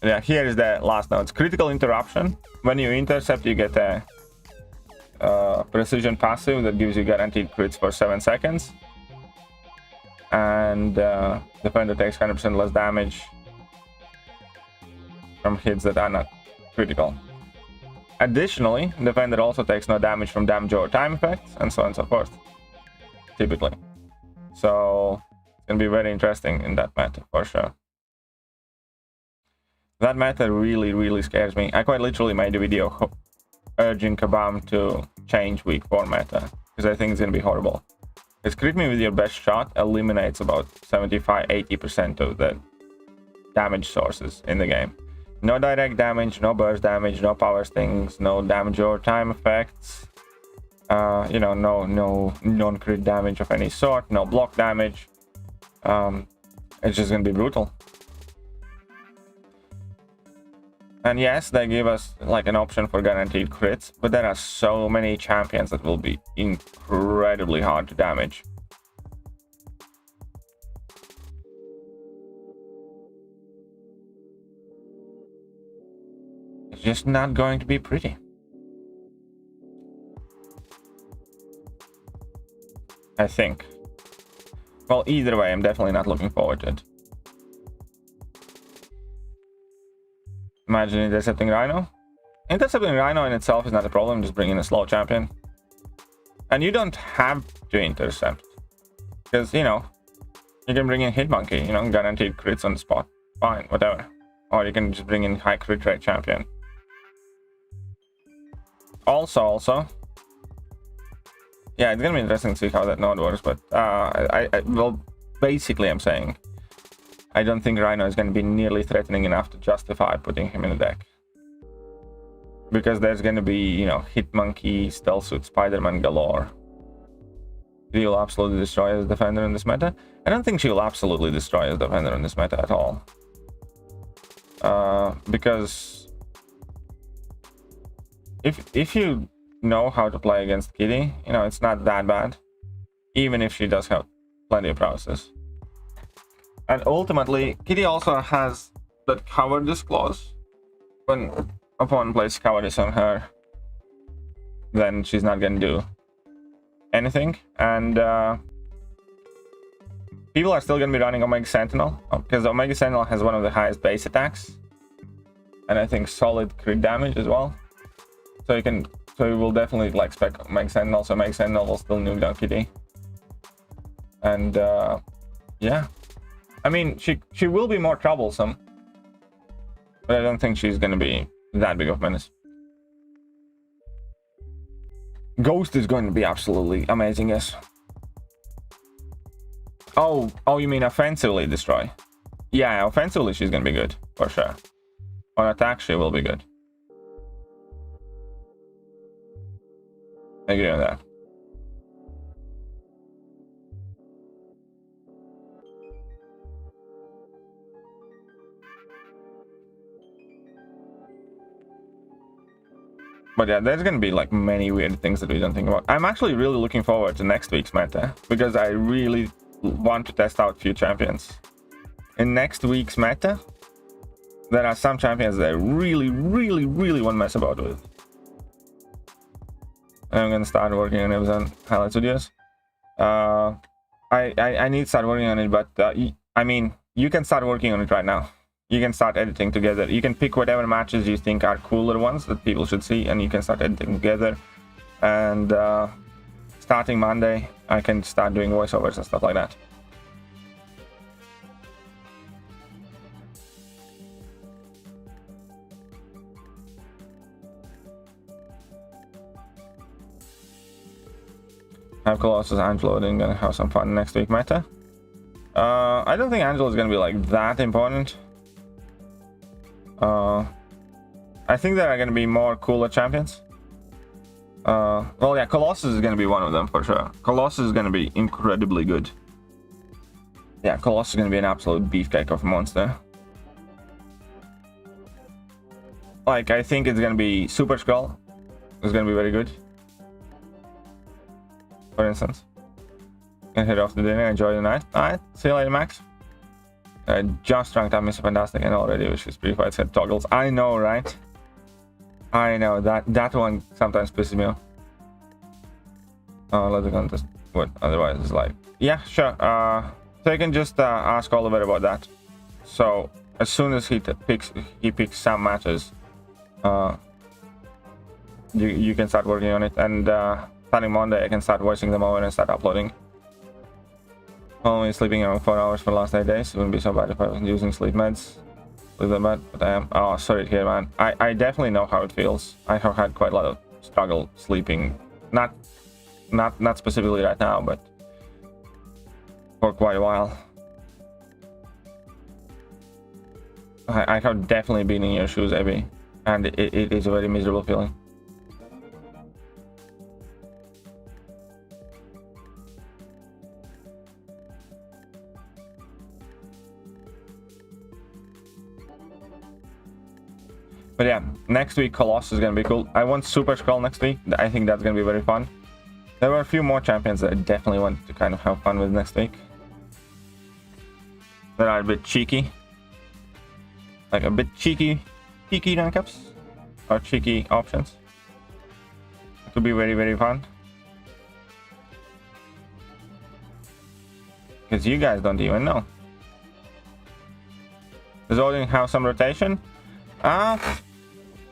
yeah. Here is the last note. It's critical interruption. When you intercept, you get a precision passive that gives you guaranteed crits for 7 seconds. And defender takes 100% less damage from hits that are not critical. Additionally, defender also takes no damage from damage over time effects, and so on and so forth, typically. So it's gonna be very interesting in that meta for sure. That meta really scares me. I quite literally made a video urging Kabam to change week 4 meta, because I think it's gonna be horrible. Because crit me with your best shot eliminates about 75-80% of the damage sources in the game. No direct damage, no burst damage, no power stings, no damage over time effects. You know, no non-crit damage of any sort, no block damage. It's just gonna be brutal. And yes, they give us like an option for guaranteed crits, but there are so many champions that will be incredibly hard to damage. It's just not going to be pretty. I think. Well, either way, I'm definitely not looking forward to it. Imagine intercepting Rhino. Intercepting Rhino in itself is not a problem, just bring in a slow champion. And you don't have to intercept. Because, you know, You can bring in Hitmonkey, you know, guaranteed crits on the spot. Fine, whatever. Or you can just bring in high crit rate champion. Also, yeah, it's gonna be interesting to see how that node works, but well, basically I'm saying I don't think Rhino is gonna be nearly threatening enough to justify putting him in the deck. Because there's gonna be, you know, Hitmonkey, Stealth Suit, Spider-Man galore. She will absolutely destroy as defender in this meta. I don't think she will absolutely destroy as defender in this meta at all. Because if you know how to play against Kitty, you know, it's not that bad. Even if she does have plenty of process. And ultimately, Kitty also has that cowardice clause. When opponent plays cowardice on her, then she's not gonna do anything. And people are still gonna be running Omega Sentinel because Omega Sentinel has one of the highest base attacks, and I think solid crit damage as well. So you will definitely like spec Omega Sentinel. So Omega Sentinel will still nuke down Kitty. And yeah, I mean she will be more troublesome, but I don't think she's gonna be that big of a menace. Ghost is going to be absolutely amazing, yes. Oh, you mean offensively destroy? Yeah, offensively she's gonna be good for sure. On attack she will be good. I agree on that. But yeah, there's gonna be like many weird things that we don't think about. I'm actually really looking forward to next week's meta because I really want to test out few champions. In next week's meta, there are some champions that I really want to mess about with. I'm gonna start working on Evizone highlight videos. I need to start working on it, but I mean, you can start working on it right now. You can start editing together. You can pick whatever matches you think are cooler ones that people should see, and you can start editing together. And starting Monday, I can start doing voiceovers and stuff like that. Have Colossus, Angelo, and gonna have some fun next week meta. I don't think Angelo is gonna be like that important. I think there are going to be more cooler champions. Well, yeah, Colossus is going to be one of them for sure. Colossus is going to be incredibly good. Yeah, Colossus is going to be an absolute beefcake of a monster. Like, I think it's going to be Super Skull. It's going to be very good. For instance. Gonna head off to dinner, enjoy the night. Alright, see you later, Max. I just ranked up Mr. Fantastic and already wish his pre-fights had toggles. I know, right? I know, that one sometimes pisses me off. Let's contest. What? Otherwise, it's like, yeah, sure. So you can just ask Oliver about that. So as soon as he picks some matches, you can start working on it. And starting Monday, I can start voicing them over and start uploading. Only sleeping around 4 hours for the last 8 days. It wouldn't be so bad if I wasn't using sleep meds. Sleep that bad, but I am. Oh, sorry to hear, man. I definitely know how it feels. I have had quite a lot of struggle sleeping. Not specifically right now, but for quite a while. I have definitely been in your shoes, Abby, and it is a very miserable feeling. But yeah, next week Colossus is gonna be cool. I want Super Skull next week. I think that's gonna be very fun. There were a few more champions that I definitely want to kind of have fun with next week. That are a bit cheeky. Like a bit cheeky rank ups. Or cheeky options. It could be very fun. Because you guys don't even know. Does Odin have some rotation?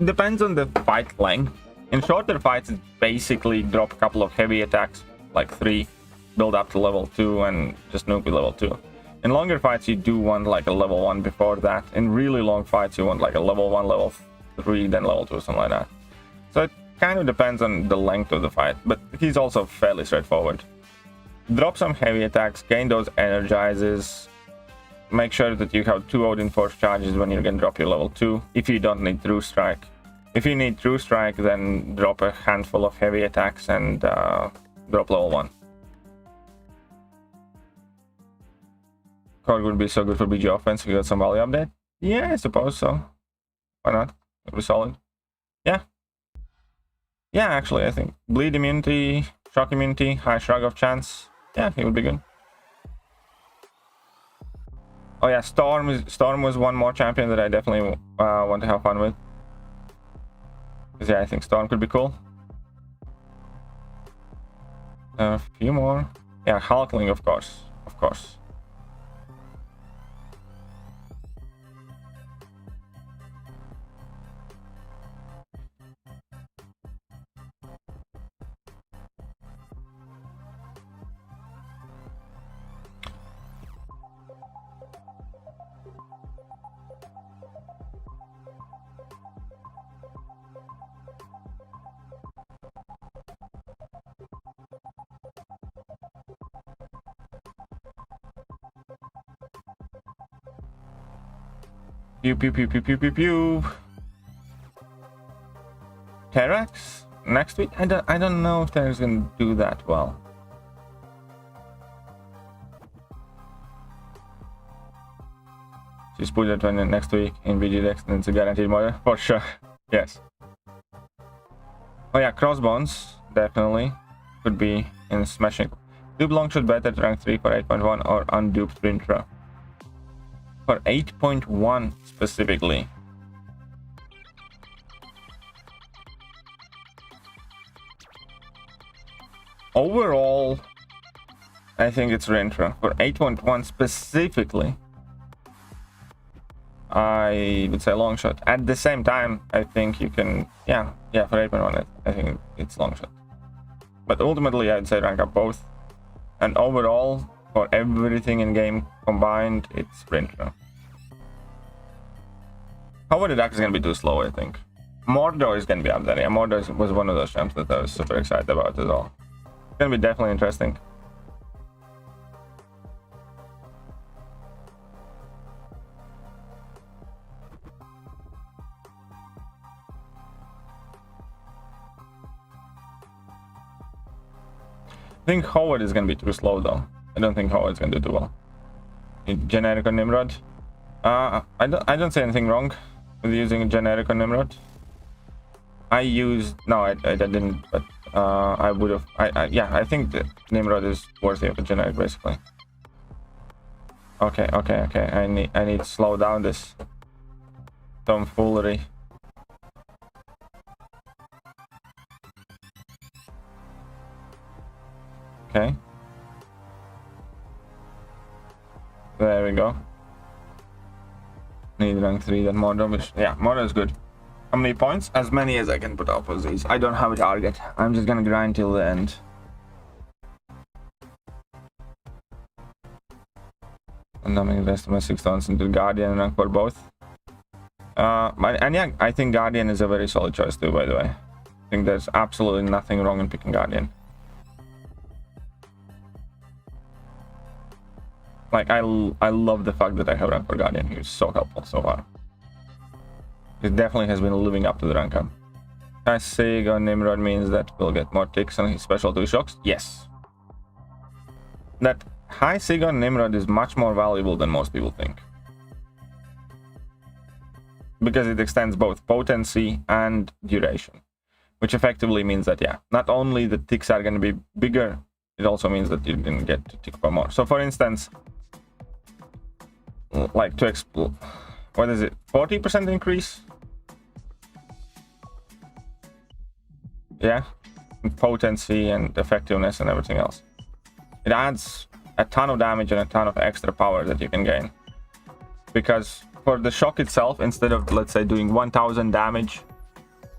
Depends on the fight length. In shorter fights, it's basically drop a couple of heavy attacks, like 3, build up to level 2, and just nuke with level 2. In longer fights, you do want like a level 1 before that. In really long fights, you want like a level 1, level 3, then level 2, something like that. So it kind of depends on the length of the fight, but he's also fairly straightforward. Drop some heavy attacks, gain those energizes. Make sure that you have 2 Odin Force charges when you're gonna drop your level 2, if you don't need True Strike. If you need True Strike, then drop a handful of heavy attacks and drop level 1. Card would be so good for BG offense if you got some value update. Yeah, I suppose so. Why not? It was solid. Yeah. Yeah, actually, I think. Bleed immunity, shock immunity, high shrug of chance. Yeah, he would be good. Oh yeah, Storm was one more champion that I definitely want to have fun with. Because yeah, I think Storm could be cool. A few more. Yeah, Hulkling, of course. Of course. Pew pew pew pew pew pew pew. Terax next week? I don't know if Terax gonna do that well. Just put that one next week in VGDex and it's a guaranteed model for sure. Yes. Oh yeah, Crossbones definitely could be in smashing. Dupe Longshot better at rank 3 for 8.1 or unduped Rintra. For 8.1 specifically. Overall, I think it's Rintra. For 8.1 specifically, I would say long shot. At the same time, I think you can, yeah, for 8.1, I think it's long shot. But ultimately, I'd say rank up both. And overall, for everything in game combined, it's Rintra. However, the deck is going to be too slow, I think. Mordor is going to be up there. Yeah, Mordor was one of those champs that I was super excited about as well. It's going to be definitely interesting. I think Howard is going to be too slow though. I don't think Howard's going to do too well. Generic on Nimrod. I don't say anything wrong with using a generic on Nimrod. I didn't, but I would have. Yeah, I think that Nimrod is worthy of a generic basically. Okay. I need to slow down this tomfoolery. Okay. There we go. Need rank 3, that Mordor, which, yeah, Mordor is good. How many points? As many as I can put up with these. I don't have a target. I'm just gonna grind till the end. And I'm invest my 6 tons into Guardian and rank for both. And yeah, I think Guardian is a very solid choice too, by the way. I think there's absolutely nothing wrong in picking Guardian. Like, I love the fact that I have rank for Guardian. He was so helpful so far. He definitely has been living up to the rank up. High Sig on Nimrod means that we'll get more ticks on his special 2 shocks. Yes. That high Sig on Nimrod is much more valuable than most people think. Because it extends both potency and duration. Which effectively means that, yeah, not only the ticks are going to be bigger, it also means that you didn't get to tick for more. So for instance, like to explore, what is it, 40% increase? Yeah, and potency and effectiveness and everything else. It adds a ton of damage and a ton of extra power that you can gain. Because for the shock itself, instead of, let's say, doing 1000 damage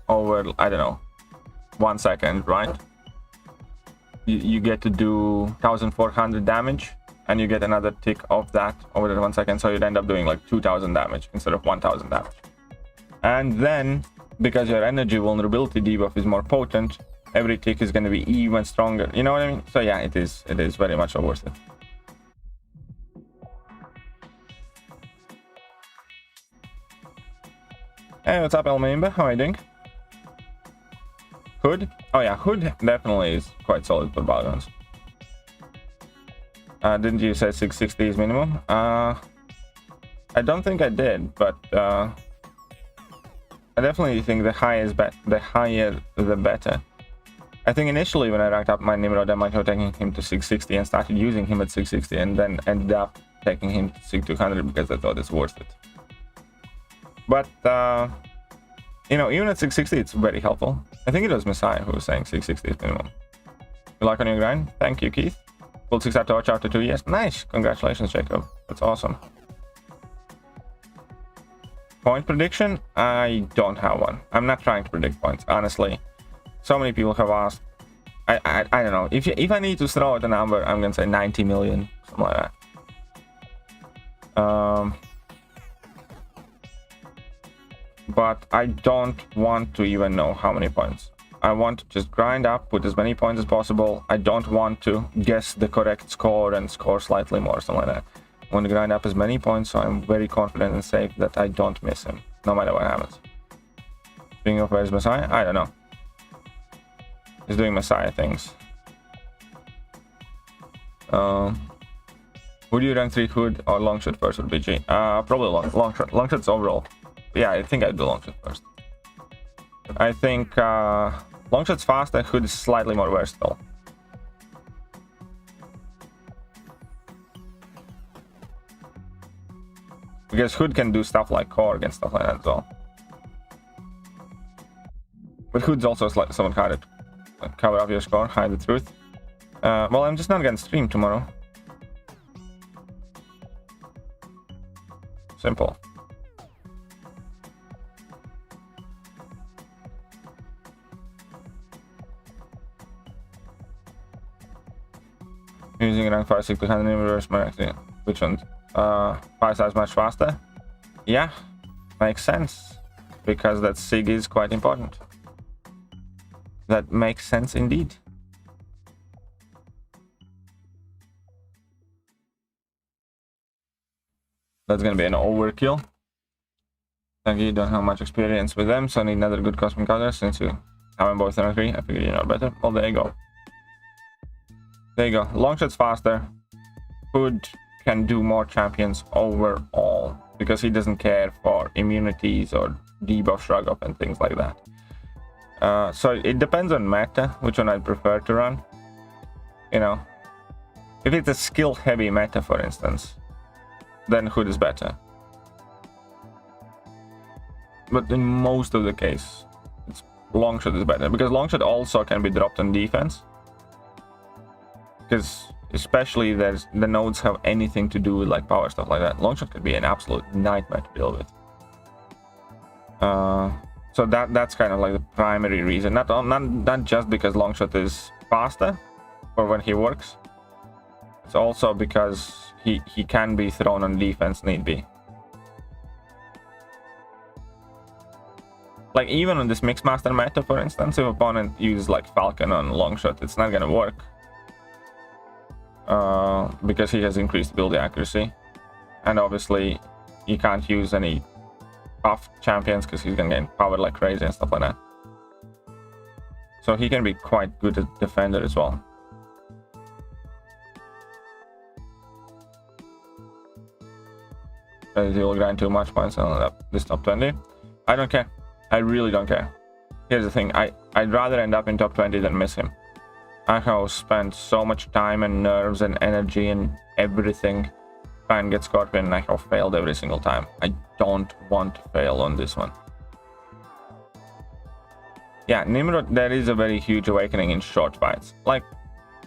over, I don't know, 1 second, right? You get to do 1400 damage and you get another tick of that over that 1 second, so you'd end up doing like 2000 damage instead of 1000 damage. And then because your energy vulnerability debuff is more potent, every tick is going to be even stronger, you know what I mean? So yeah, it is very much worth it. Hey, what's up, Elmandalorian? How are you doing? Hood? Oh yeah, Hood definitely is quite solid for Battlegrounds. Didn't you say 660 is minimum? I don't think I did, but I definitely think the higher the better. I think initially when I racked up my Nimrod, I might have taken him to 660 and started using him at 660, and then ended up taking him to 6200 because I thought it's worth it. But you know, even at 660 it's very helpful. I think it was Messiah who was saying 660 is minimum. Good luck on your grind. Thank you, Keith. Full 6 star torch after 2 years. Nice. Congratulations, Jacob. That's awesome. Point prediction? I don't have one. I'm not trying to predict points, honestly. So many people have asked. I don't know. If I need to throw out a number, I'm gonna say 90 million, something like that. But I don't want to even know how many points. I want to just grind up, put as many points as possible. I don't want to guess the correct score and score slightly more, something like that. I want to grind up as many points so I'm very confident and safe that I don't miss him, no matter what happens. Speaking of where's Messiah? I don't know. He's doing Messiah things. Would you rank 3 Hood or Longshot first with BG? Probably Longshot. Longshot's overall. Yeah, I think I'd do Longshot first. I think Longshot's fast and Hood is slightly more versatile. Because Hood can do stuff like Korg and stuff like that as well. But Hood's also somewhat harder to cover up your score, hide the truth. Well, I'm just not gonna stream tomorrow. Simple. Using rank 5 6 to handle reverse magazine. Which one? 5 stars much faster? Yeah, makes sense. Because that SIG is quite important. That makes sense indeed. That's gonna be an overkill. Thank you, don't have much experience with them, so I need another good cosmic color. Since you have them both in 3, I figured you know better. Well, there you go. There you go. Longshot's faster. Hood can do more champions overall because he doesn't care for immunities or debuff, shrug up, and things like that. So it depends on meta, which one I'd prefer to run. You know, if it's a skill-heavy meta, for instance, then Hood is better. But in most of the case, Longshot is better because Longshot also can be dropped on defense. Because especially the nodes have anything to do with like power stuff like that. Longshot could be an absolute nightmare to deal with. So that's kind of like the primary reason. Not just because Longshot is faster for when he works. It's also because he can be thrown on defense need be. Like even on this Mixmaster meta, for instance, if opponent uses like Falcon on Longshot, it's not gonna work. Because he has increased ability accuracy, and obviously you can't use any buff champions because he's gonna get powered like crazy and stuff like that. So he can be quite good at defender as well. Because he will grind too much points on this top 20. I don't care. I really don't care. Here's the thing. I'd rather end up in top 20 than miss him. I have spent so much time and nerves and energy and everything trying to get Scorpion, and I have failed every single time. I don't want to fail on this one. Yeah, Nimrod, there is a very huge awakening in short fights. Like,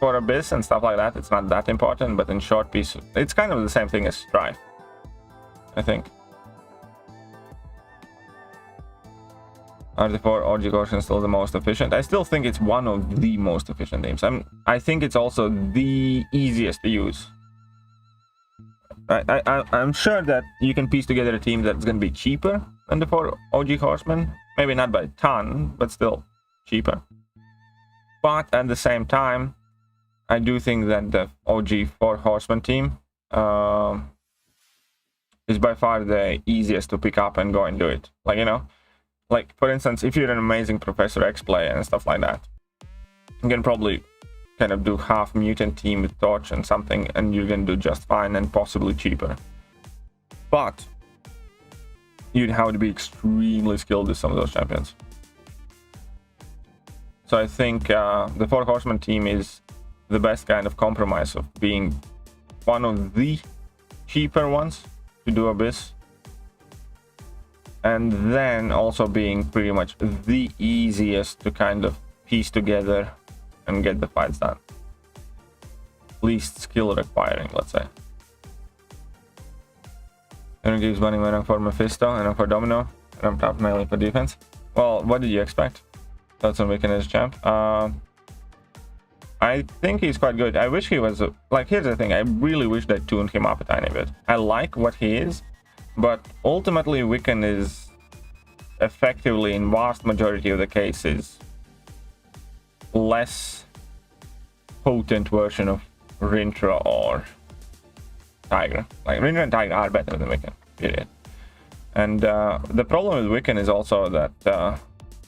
for Abyss and stuff like that, it's not that important, but in short piece, it's kind of the same thing as Strife, I think. RT4 OG Goshen is still the most efficient. I still think it's one of the most efficient names. I think it's also the easiest to use. I'm sure that you can piece together a team that's going to be cheaper than the 4 OG Horsemen. Maybe not by a ton, but still cheaper. But at the same time, I do think that the OG 4 Horsemen team is by far the easiest to pick up and go and do it. Like, you know, like for instance, if you're an amazing Professor X player and stuff like that, you can probably kind of do half mutant team with Torch and something, and you're gonna do just fine and possibly cheaper. But you'd have to be extremely skilled with some of those champions. So I think the 4 Horsemen team is the best kind of compromise of being one of the cheaper ones to do Abyss, and then also being pretty much the easiest to kind of piece together and get the fights done. Least skill requiring, let's say. Aaron gives money when I'm for Mephisto and I'm for Domino and I'm top melee for defense. Well, what did you expect? Thoughts on Wiccan as champ? I think he's quite good. I wish he was like, here's the thing, I really wish they tuned him up a tiny bit. I like what he is, but ultimately Wiccan is effectively, in vast majority of the cases, less potent version of Rintra or Tiger. Like, Rintra and Tiger are better than Wiccan, period. And the problem with Wiccan is also that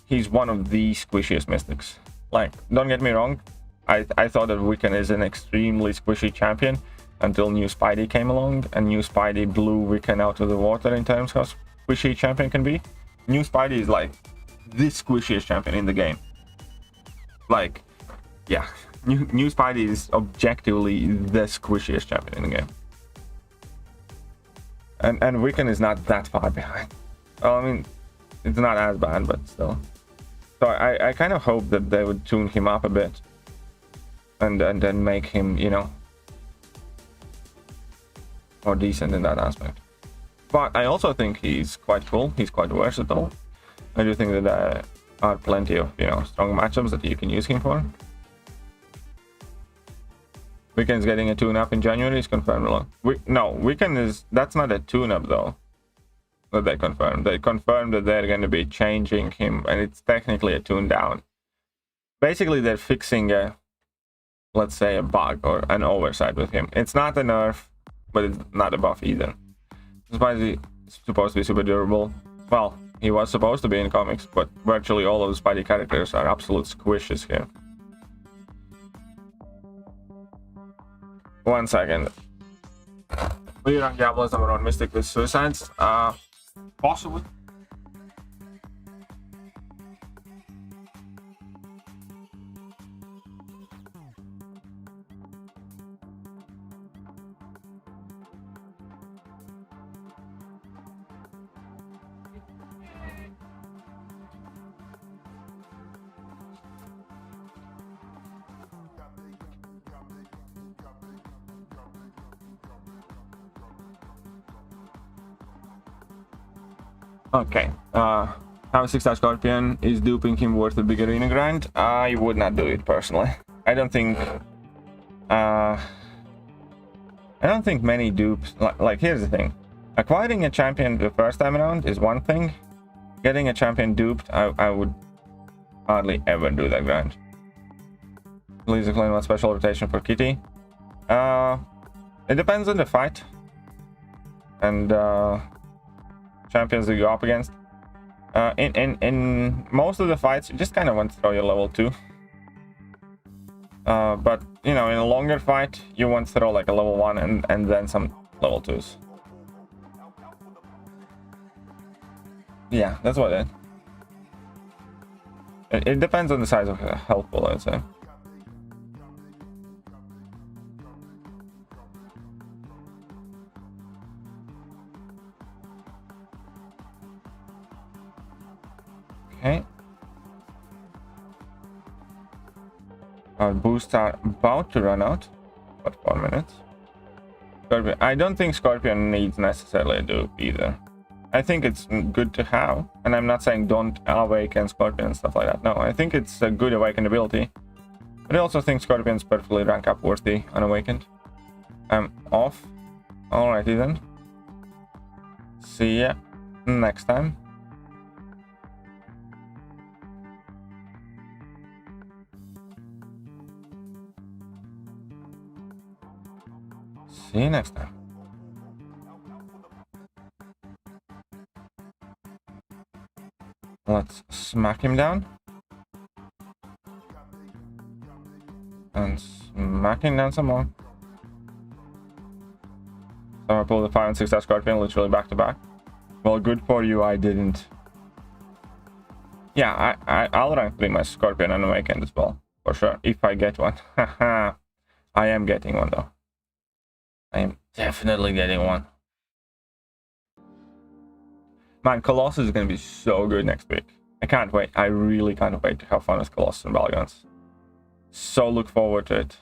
he's one of the squishiest mystics. Like, don't get me wrong, I thought that Wiccan is an extremely squishy champion until New Spidey came along, and New Spidey blew Wiccan out of the water in terms of how squishy champion can be. New Spidey is like the squishiest champion in the game. Like, yeah, New Spidey is objectively the squishiest champion in the game. And Wiccan is not that far behind. Well, I mean, it's not as bad, but still. So I kind of hope that they would tune him up a bit. And then make him, you know, more decent in that aspect. But I also think he's quite cool. He's quite versatile. I do think that there are plenty of, you know, strong matchups that you can use him for. Wiccan's getting a tune-up in January. Is confirmed along. No, Wiccan is... That's not a tune-up, though, that they confirmed. They confirmed that they're going to be changing him, and it's technically a tune-down. Basically, they're fixing a... let's say a bug or an oversight with him. It's not a nerf, but it's not a buff either. Spidey is supposed to be super durable. Well, he was supposed to be in comics, but virtually all of the Spidey characters are absolute squishes here. 1 second. Will you rank Diablo as number 1 mystic with suicides? Possibly. Okay, have a 6-star Scorpion. Is duping him worth a big arena grind? I would not do it personally. I don't think many dupes, like here's the thing. Acquiring a champion the first time around is one thing. Getting a champion duped, I would hardly ever do that grind. Please explain what special rotation for Kitty. It depends on the fight and champions that you go up against. In most of the fights, you just kind of want to throw your level 2. But you know, in a longer fight, you want to throw like a level 1 and then some level 2s. Yeah, that's what it depends on the size of the health pool, I would say. Okay. Our boosts are about to run out. About 4 minutes. Scorpion. I don't think Scorpion needs necessarily a dupe either. I think it's good to have, and I'm not saying don't awaken Scorpion and stuff like that. No, I think it's a good awakened ability. But I also think Scorpion's perfectly rank up worthy unawakened. I'm off. Alrighty then. See ya next time. See you next time. Let's smack him down. And smack him down some more. So I pulled the 5 and 6 star Scorpion literally back to back. Well, good for you, I didn't. Yeah, I'll rank 3 my Scorpion on the weekend as well. For sure, if I get one. Haha. I am getting one though. I am definitely getting one. Man, Colossus is going to be so good next week. I can't wait. I really can't wait to have fun with Colossus and Battlegrounds. So look forward to it.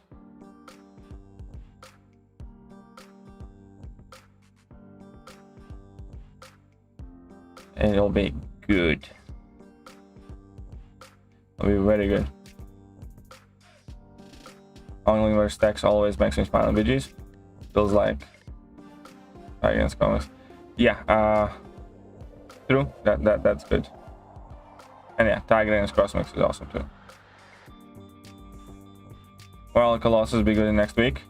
It'll be good. It'll be very good. Only where stacks always makes me smile in videos. Feels like against comics. Yeah, true. That's good. And yeah, tag against cross mix is awesome too. Well, Colossus will be good in next week.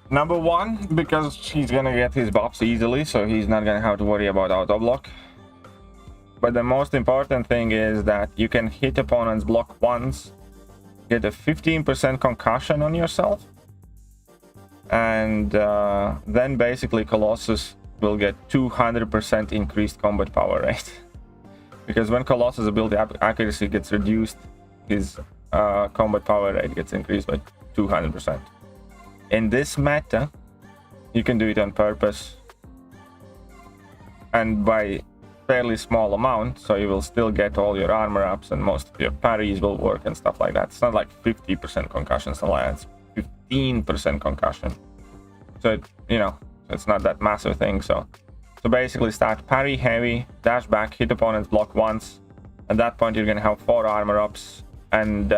Number 1, because he's gonna get his buffs easily, so he's not gonna have to worry about auto block. But the most important thing is that you can hit opponent's block once, get a 15% concussion on yourself, and then basically Colossus will get 200% increased combat power rate. Because when Colossus' ability accuracy gets reduced, his combat power rate gets increased by 200%. In this meta, you can do it on purpose and by fairly small amount, so you will still get all your armor ups and most of your parries will work and stuff like that. It's not like 50% concussion, it's 15% concussion. So it's not that massive thing. So basically start parry heavy, dash back, hit opponent's block once. At that point you're gonna have 4 armor ups and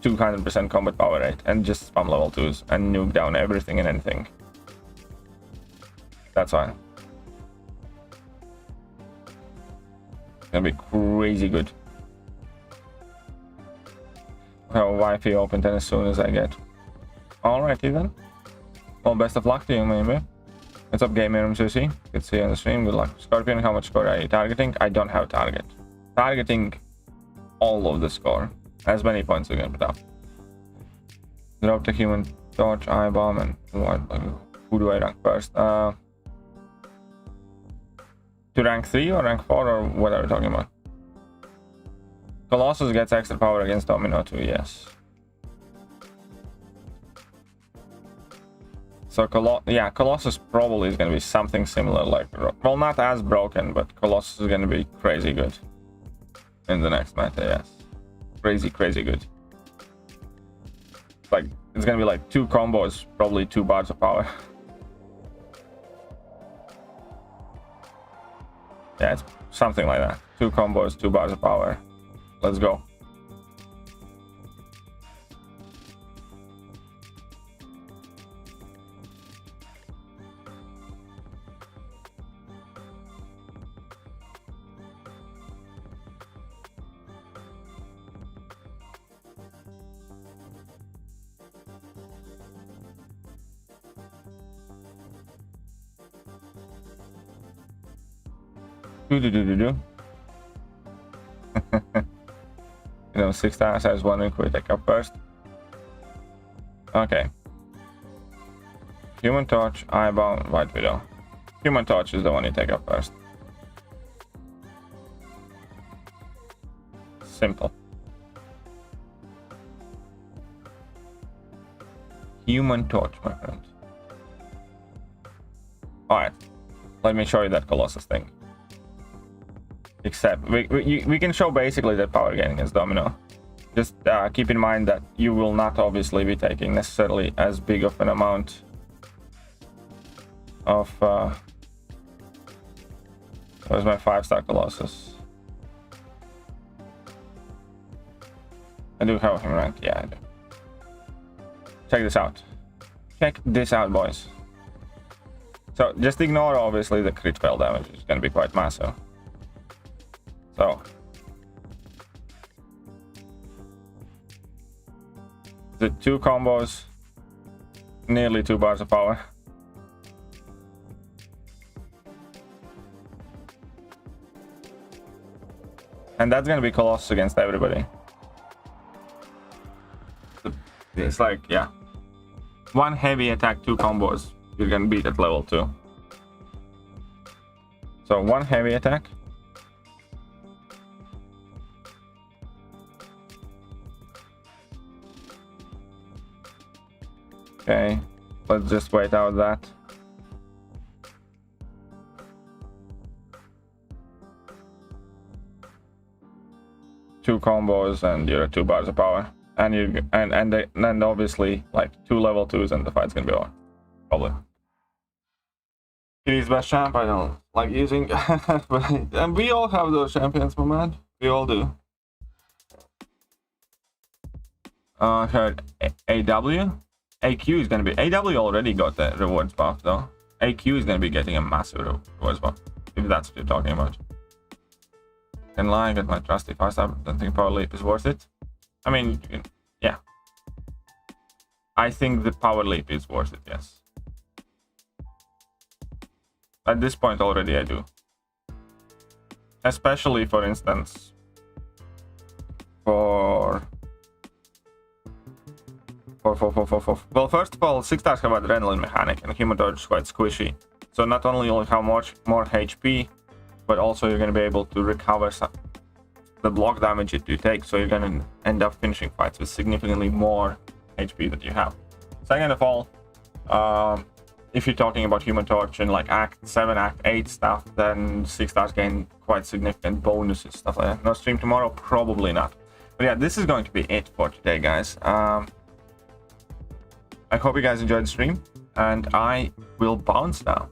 200% combat power rate, and just spam level 2s and nuke down everything and anything. That's why. It's gonna be crazy good. I'll have Wi-Fi open then as soon as I get. Alrighty then. Well, best of luck to you, maybe. What's up, Game MCOC? Good to see you on the stream. Good luck. Scorpion, how much score are you targeting? I don't have target. Targeting all of the score. As many points you can put up. Drop the human torch, eye bomb, and who do I rank first? To rank 3 or rank 4 or what are we talking about? Colossus gets extra power against Domino too, yes. So Colossus probably is gonna be something similar, like, well, not as broken, but Colossus is gonna be crazy good in the next meta, yes. Crazy good. Like, it's gonna be like 2 combos, probably 2 bars of power. Yeah, it's something like that. 2 combos, 2 bars of power. Let's go. Do. 6 stars. I was wondering who we take up first. Okay. Human Torch, Eyeball, White Widow. Human Torch is the one you take up first. Simple. Human Torch, my friend. Alright. Let me show you that Colossus thing. Except we can show basically that power gain against Domino. Just keep in mind that you will not obviously be taking necessarily as big of an amount of where's my 5-star Colossus? I do have him ranked. Yeah, I do. Check this out. Check this out, boys. So just ignore obviously the crit fail damage. It's gonna be quite massive. So the 2 combos, nearly 2 bars of power. And that's gonna be Colossus against everybody. It's like, yeah. 1 heavy attack, 2 combos. You're gonna beat at level 2. So 1 heavy attack. Okay, let's just wait out that. Two combos and you're at 2 bars of power, and you and obviously like 2 level 2s and the fight's gonna be over. Probably. It is best champ. I don't like using, and we all have those champions, my man. We all do. Heard AW. AQ is gonna be AW already got the rewards buff though. AQ is gonna be getting a massive rewards buff if that's what you're talking about. Can lie, get my trusty 5-star. Don't think power leap is worth it. I mean, yeah. I think the power leap is worth it. Yes. At this point already, I do. Especially, for instance, well, first of all, 6 stars have adrenaline mechanic and human dodge is quite squishy. So not only you'll have much more HP, but also you're going to be able to recover the block damage that you take. So you're going to end up finishing fights with significantly more HP that you have. Second of all, if you're talking about human torch and like Act 7, Act 8 stuff, then 6 stars gain quite significant bonuses, stuff like that. No stream tomorrow? Probably not. But yeah, this is going to be it for today, guys. I hope you guys enjoyed the stream, and I will bounce now.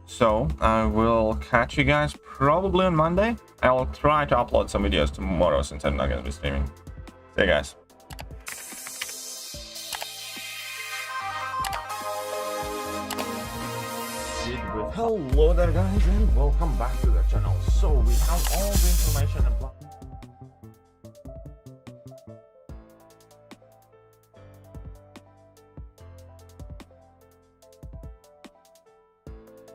So I will catch you guys probably on Monday. I'll try to upload some videos tomorrow since I'm not going to be streaming. See you guys. Hello there, guys, and welcome back to the